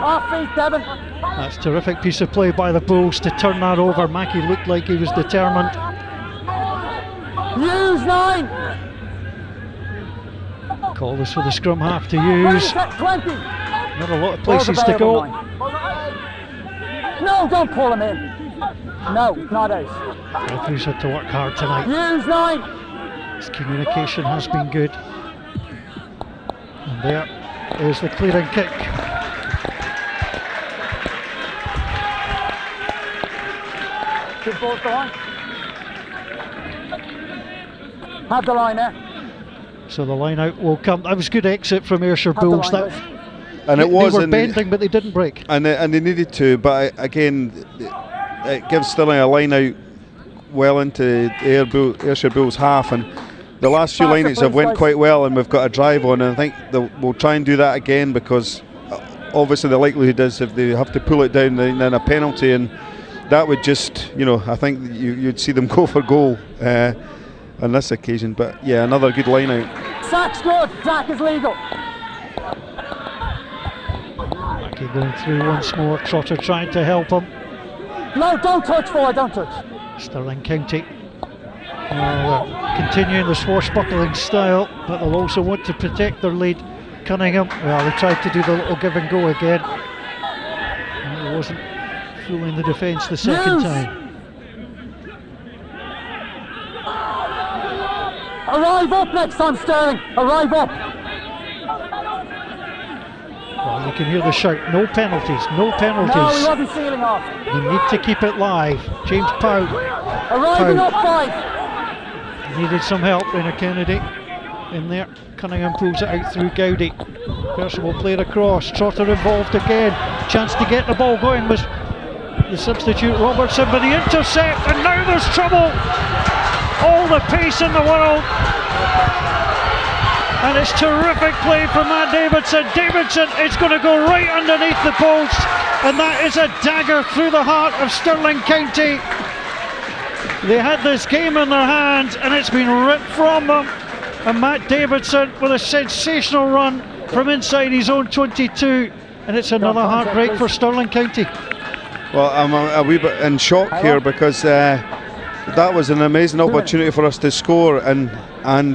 Off feet, Devon. That's a terrific piece of play by the Bulls to turn that over. Mackey looked like he was determined. Use 9. Call this for the scrum half to use. 20. Not a lot of places to go. No, don't pull him in. No, not out. Referees had to work hard tonight. Use 9. His communication has been good. And there is the clearing kick. Good ball to the line. Have the line there. So the line out will come. That was good exit from Ayrshire Bulls. That, and it was, they were bending, but they didn't break. And they needed to, but again, it gives Stirling a line out well into the Ayrshire Bulls half, and the last few line-outs have went quite well, and we've got a drive on, and I think we'll try and do that again, because obviously the likelihood is if they have to pull it down, then a penalty, and that would just, I think you'd see them go for goal on this occasion. But yeah, another good line out. Sack's good, sack is legal. Mackey going through once more, Trotter trying to help him. No, don't touch, boy, don't touch. Stirling County continuing the swashbuckling style, but they'll also want to protect their lead. Cunningham, well, they tried to do the little give and go again, and it wasn't fooling the defence the second time. Arrive up next time, Stirling, arrive up. Well, you can hear the shout, no penalties, no penalties. No, we won't be sealing off. You need to keep it live. James Powell. Arriving up 5. Needed some help, Rainer Kennedy in there. Cunningham pulls it out through Gowdy. Percival played across, Trotter involved again. Chance to get the ball going was the substitute Robertson, but the intercept, and now there's trouble. All the pace in the world, and it's terrific play from Matt Davidson. Davidson is going to go right underneath the post, and that is a dagger through the heart of Stirling County. They had this game in their hands, and it's been ripped from them. And Matt Davidson with a sensational run from inside his own 22, and it's another heartbreak for Stirling County. Well, I'm a wee bit in shock here, because that was an amazing opportunity for us to score, and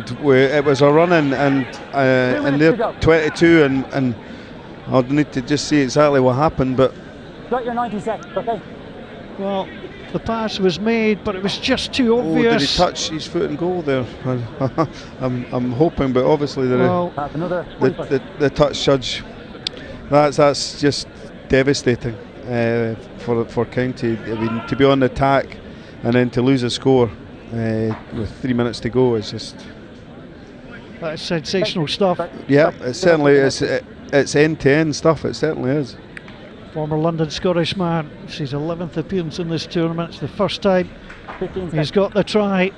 it was a run-in and their 22, and I'll need to just see exactly what happened. But got your 90 seconds, okay? Well, the pass was made, but it was just too obvious. Oh, did he touch his foot and goal there? I'm hoping, but obviously the touch judge. That's just devastating for County. I mean, to be on the attack and then to lose a score with 3 minutes to go is just. That's sensational stuff. Yeah, it certainly is. It's end-to-end stuff. It certainly is. Former London Scottish man. It's his 11th appearance in this tournament. It's the first time he's got the try.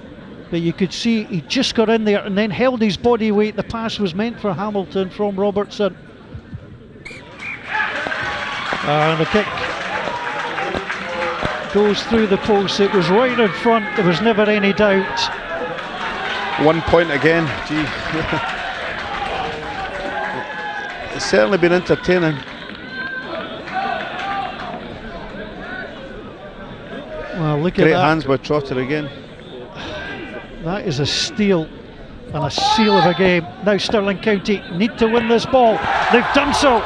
but you could see he just got in there and then held his body weight. The pass was meant for Hamilton from Robertson. And the kick goes through the post. It was right in front, there was never any doubt. 1 point again. Gee. It's certainly been entertaining. Well, look Great at that. hands by Trotter again. That is a steal and a seal of a game. Now Stirling County need to win this ball. They've done so.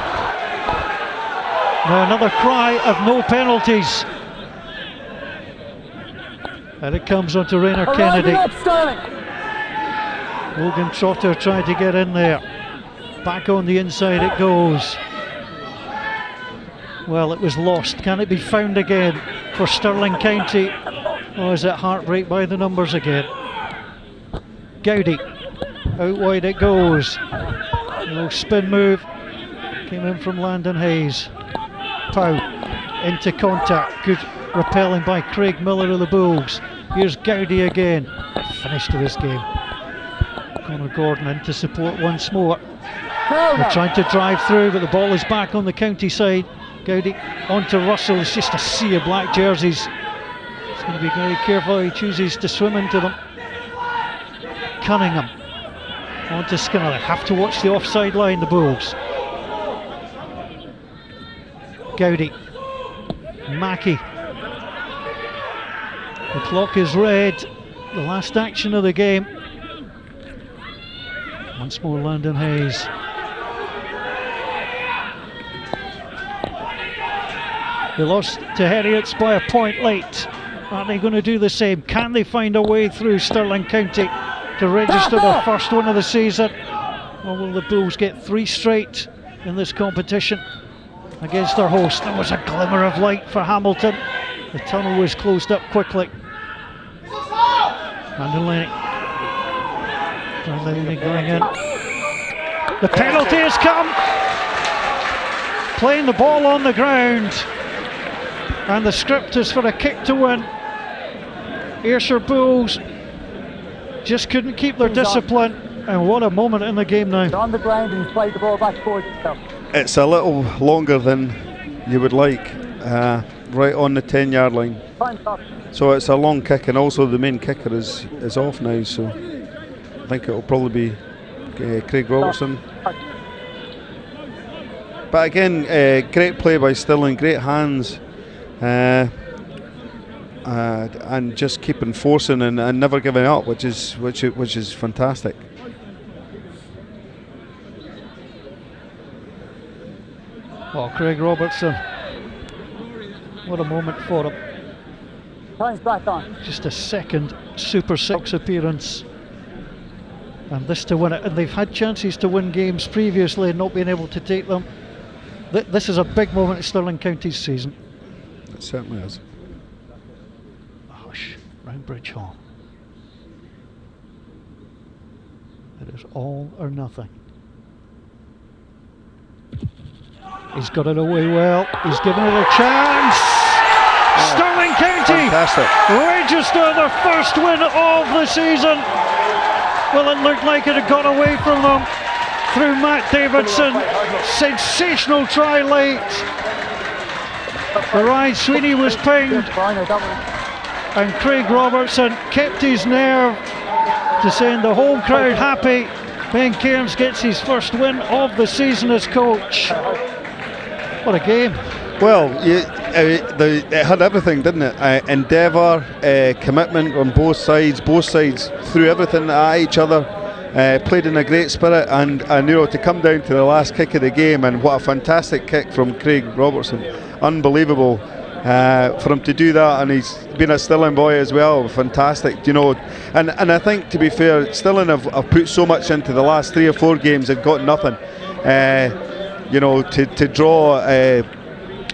Now another cry of no penalties. And it comes onto Raynor Kennedy. Logan Trotter tried to get in there. Back on the inside it goes. Well, it was lost. Can it be found again for Stirling County? Or is it heartbreak by the numbers again? Gowdy. Out wide it goes. No spin move. Came in from Landon Hayes. Pow. Into contact. Good repelling by Craig Miller of the Bulls. Here's Gowdy again. Finish to this game. Conor Gordon in to support once more. They're trying to drive through, but the ball is back on the county side. Gowdy onto Russell. It's just a sea of black jerseys. He's going to be very careful. He chooses to swim into them. Cunningham onto Skinner. They have to watch the offside line, the Bulls. Gowdy. Mackey. The clock is red. The last action of the game. Once more Landon Hayes. They lost to Heriots by a point late. Are they going to do the same? Can they find a way through Stirling County to register their first win of the season? Or will the Bulls get 3 straight in this competition against their host? There was a glimmer of light for Hamilton. The tunnel was closed up quickly. Brandon Lenny going in. The penalty has come. Playing the ball on the ground. And the script is for a kick to win. Ayrshire Bulls just couldn't keep their discipline. And what a moment in the game now. On the ground and he's played the ball back towards himself. It's a little longer than you would like. Right on the 10-yard line. So it's a long kick, and also the main kicker is off now, so I think it'll probably be Craig Robertson. But again, great play by Stirling, great hands, and just keep enforcing and never giving up, which is fantastic. Well, Craig Robertson, what a moment for him. Time's back on. Just a second Super 6 appearance, and this to win it. And they've had chances to win games previously and not been able to take them. This is a big moment in Stirling County's season. It certainly is. Hush, round Bridge Hall. It is all or nothing. He's got it away well. He's given it a chance. Stirling County register their first win of the season. Well, it looked like it had got away from them through Matt Davidson. Sensational try late. Ryan Sweeney was pinged, and Craig Robertson kept his nerve to send the home crowd happy. Ben Cairns gets his first win of the season as coach. What a game. Well, it had everything, didn't it? Endeavour, commitment on both sides threw everything at each other, played in a great spirit, and to come down to the last kick of the game, and what a fantastic kick from Craig Robertson. Unbelievable for him to do that, and he's been a Stirling boy as well. Fantastic, and I think, to be fair, Stirling have put so much into the last 3 or 4 games and got nothing. To draw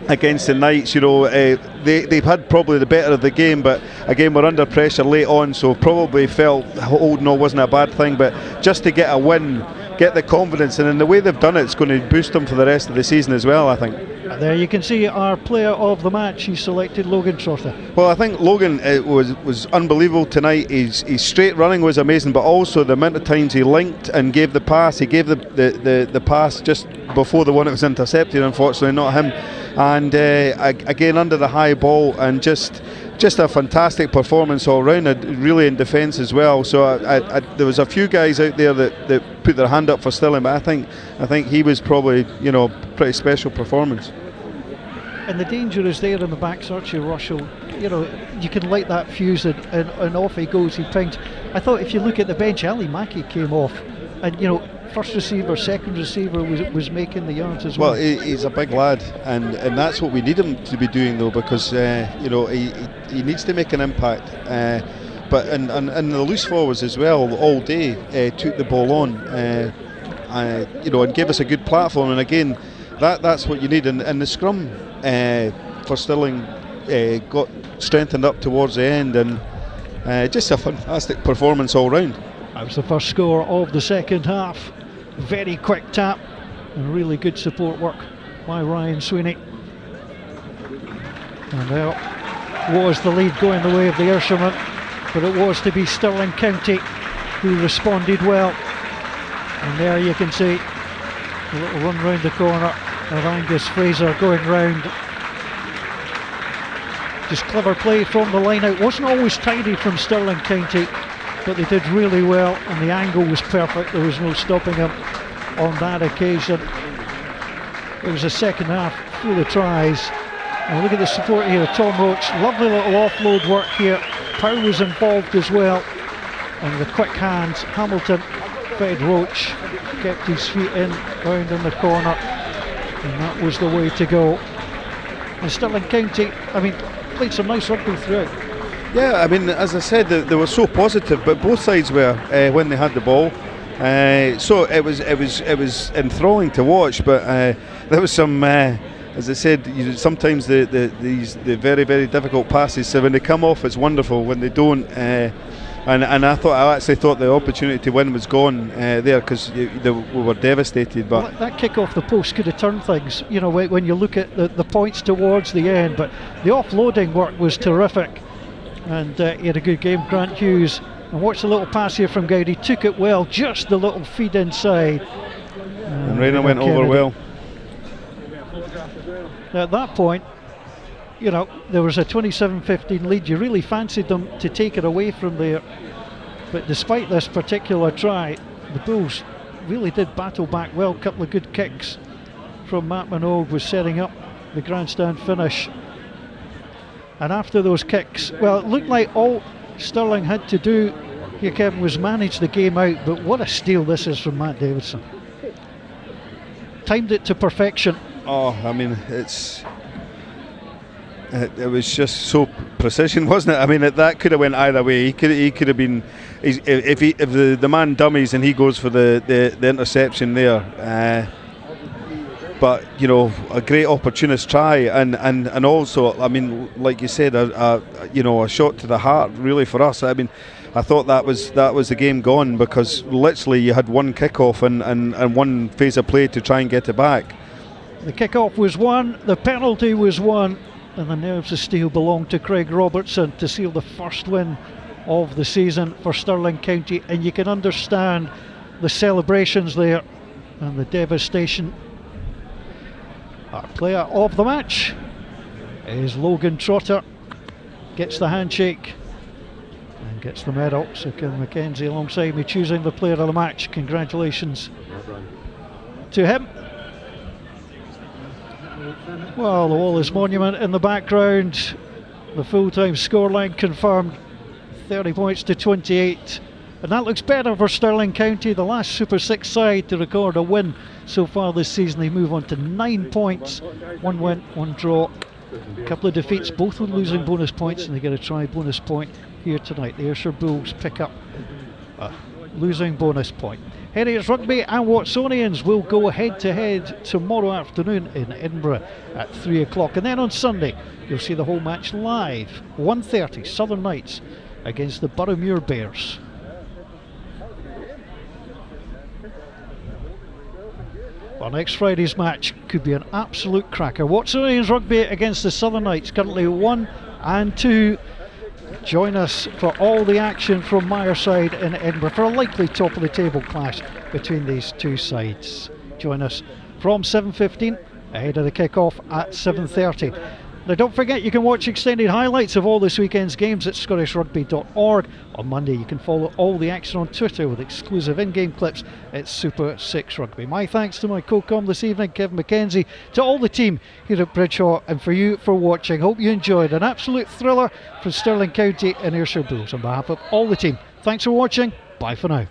against the Knights, they've had probably the better of the game, but again we're under pressure late on, so probably felt holding on wasn't a bad thing, but just to get a win, get the confidence, and in the way they've done it, it's going to boost them for the rest of the season as well, I think. And there you can see our player of the match. He selected Logan Trotter. Well, I think Logan was unbelievable tonight. His straight running was amazing, but also the amount of times he linked and gave the pass. He gave the pass just before the one that was intercepted, unfortunately, not him. And again, under the high ball, and just a fantastic performance all round, really in defence as well. So there was a few guys out there that put their hand up for Stirling, but I think he was probably, pretty special performance. And the danger is there in the backs, Archie Russell. You can light that fuse and off he goes, he pings. I thought if you look at the bench, Ali Mackey came off, and first receiver, second receiver was making the yards as well. Well, he's a big lad, and that's what we need him to be doing, though, because he needs to make an impact. But and the loose forwards as well all day took the ball on, and gave us a good platform. And again, that's what you need. And the scrum for Stirling got strengthened up towards the end, and just a fantastic performance all round. That was the first score of the second half. Very quick tap and really good support work by Ryan Sweeney. And there was the lead going the way of the Ayrshire, but it was to be Stirling County who responded well. And there you can see a little run round the corner of Angus Fraser going round. Just clever play from the line out. Wasn't always tidy from Stirling County, but they did really well, and the angle was perfect. There was no stopping him on that occasion. It was a second half full of tries. And look at the support here, Tom Roach. Lovely little offload work here. Pow was involved as well. And the quick hands, Hamilton fed Roach, kept his feet in, round in the corner. And that was the way to go. And Stirling County, played some nice rugby throughout. Yeah, as I said, they were so positive, but both sides were when they had the ball. So it was enthralling to watch. But there was some, as I said, sometimes these very, very difficult passes. So when they come off, it's wonderful. When they don't, and I actually thought the opportunity to win was gone there, because we were devastated. But well, that kick off the post could have turned things. When you look at the points towards the end, but the offloading work was terrific. And he had a good game, Grant Hughes. And watch the little pass here from Gowdy. Took it well, just the little feed inside. And Rayner went over well. At that point, there was a 27-15 lead. You really fancied them to take it away from there. But despite this particular try, the Bulls really did battle back well. A couple of good kicks from Matt Minogue was setting up the grandstand finish. And after those kicks, well, it looked like all Stirling had to do here, Kevin, was manage the game out. But what a steal this is from Matt Davidson. Timed it to perfection. Oh, it was just so precision, wasn't it? That could have went either way. He could have been, if the man dummies and he goes for the interception there. But a great opportunist try, and also, like you said, a shot to the heart really for us. I thought that was the game gone, because literally you had one kick-off and one phase of play to try and get it back. The kick-off was won, the penalty was won, and the nerves of steel belonged to Craig Robertson to seal the first win of the season for Stirling County. And you can understand the celebrations there and the devastation. Our player of the match is Logan Trotter. Gets the handshake and gets the medal. So Ken Mackenzie alongside me choosing the player of the match. Congratulations to him. Well, the Wallace Monument in the background. The full-time scoreline confirmed, 30 points to 28. And that looks better for Stirling County, the last Super 6 side to record a win so far this season. They move on to 9 points, 1 win, 1 draw. A couple of defeats, both with losing bonus points, and they get a try bonus point here tonight. The Ayrshire Bulls pick up a losing bonus point. Heritage Rugby and Watsonians will go head to head tomorrow afternoon in Edinburgh at 3 o'clock. And then on Sunday, you'll see the whole match live, 1:30, Southern Knights against the Boroughmuir Bears. Well, next Friday's match could be an absolute cracker. What's Ryan's Rugby against the Southern Knights, currently 1 and 2. Join us for all the action from Myerside in Edinburgh for a likely top of the table clash between these two sides. Join us from 7:15 ahead of the kick-off at 7:30. Now don't forget, you can watch extended highlights of all this weekend's games at scottishrugby.org. On Monday you can follow all the action on Twitter with exclusive in-game clips at Super6 Rugby. My thanks to my co-com this evening, Kevin McKenzie, to all the team here at Bridgehaw, and for you for watching. Hope you enjoyed an absolute thriller from Stirling County and Ayrshire Bulls. On behalf of all the team, thanks for watching. Bye for now.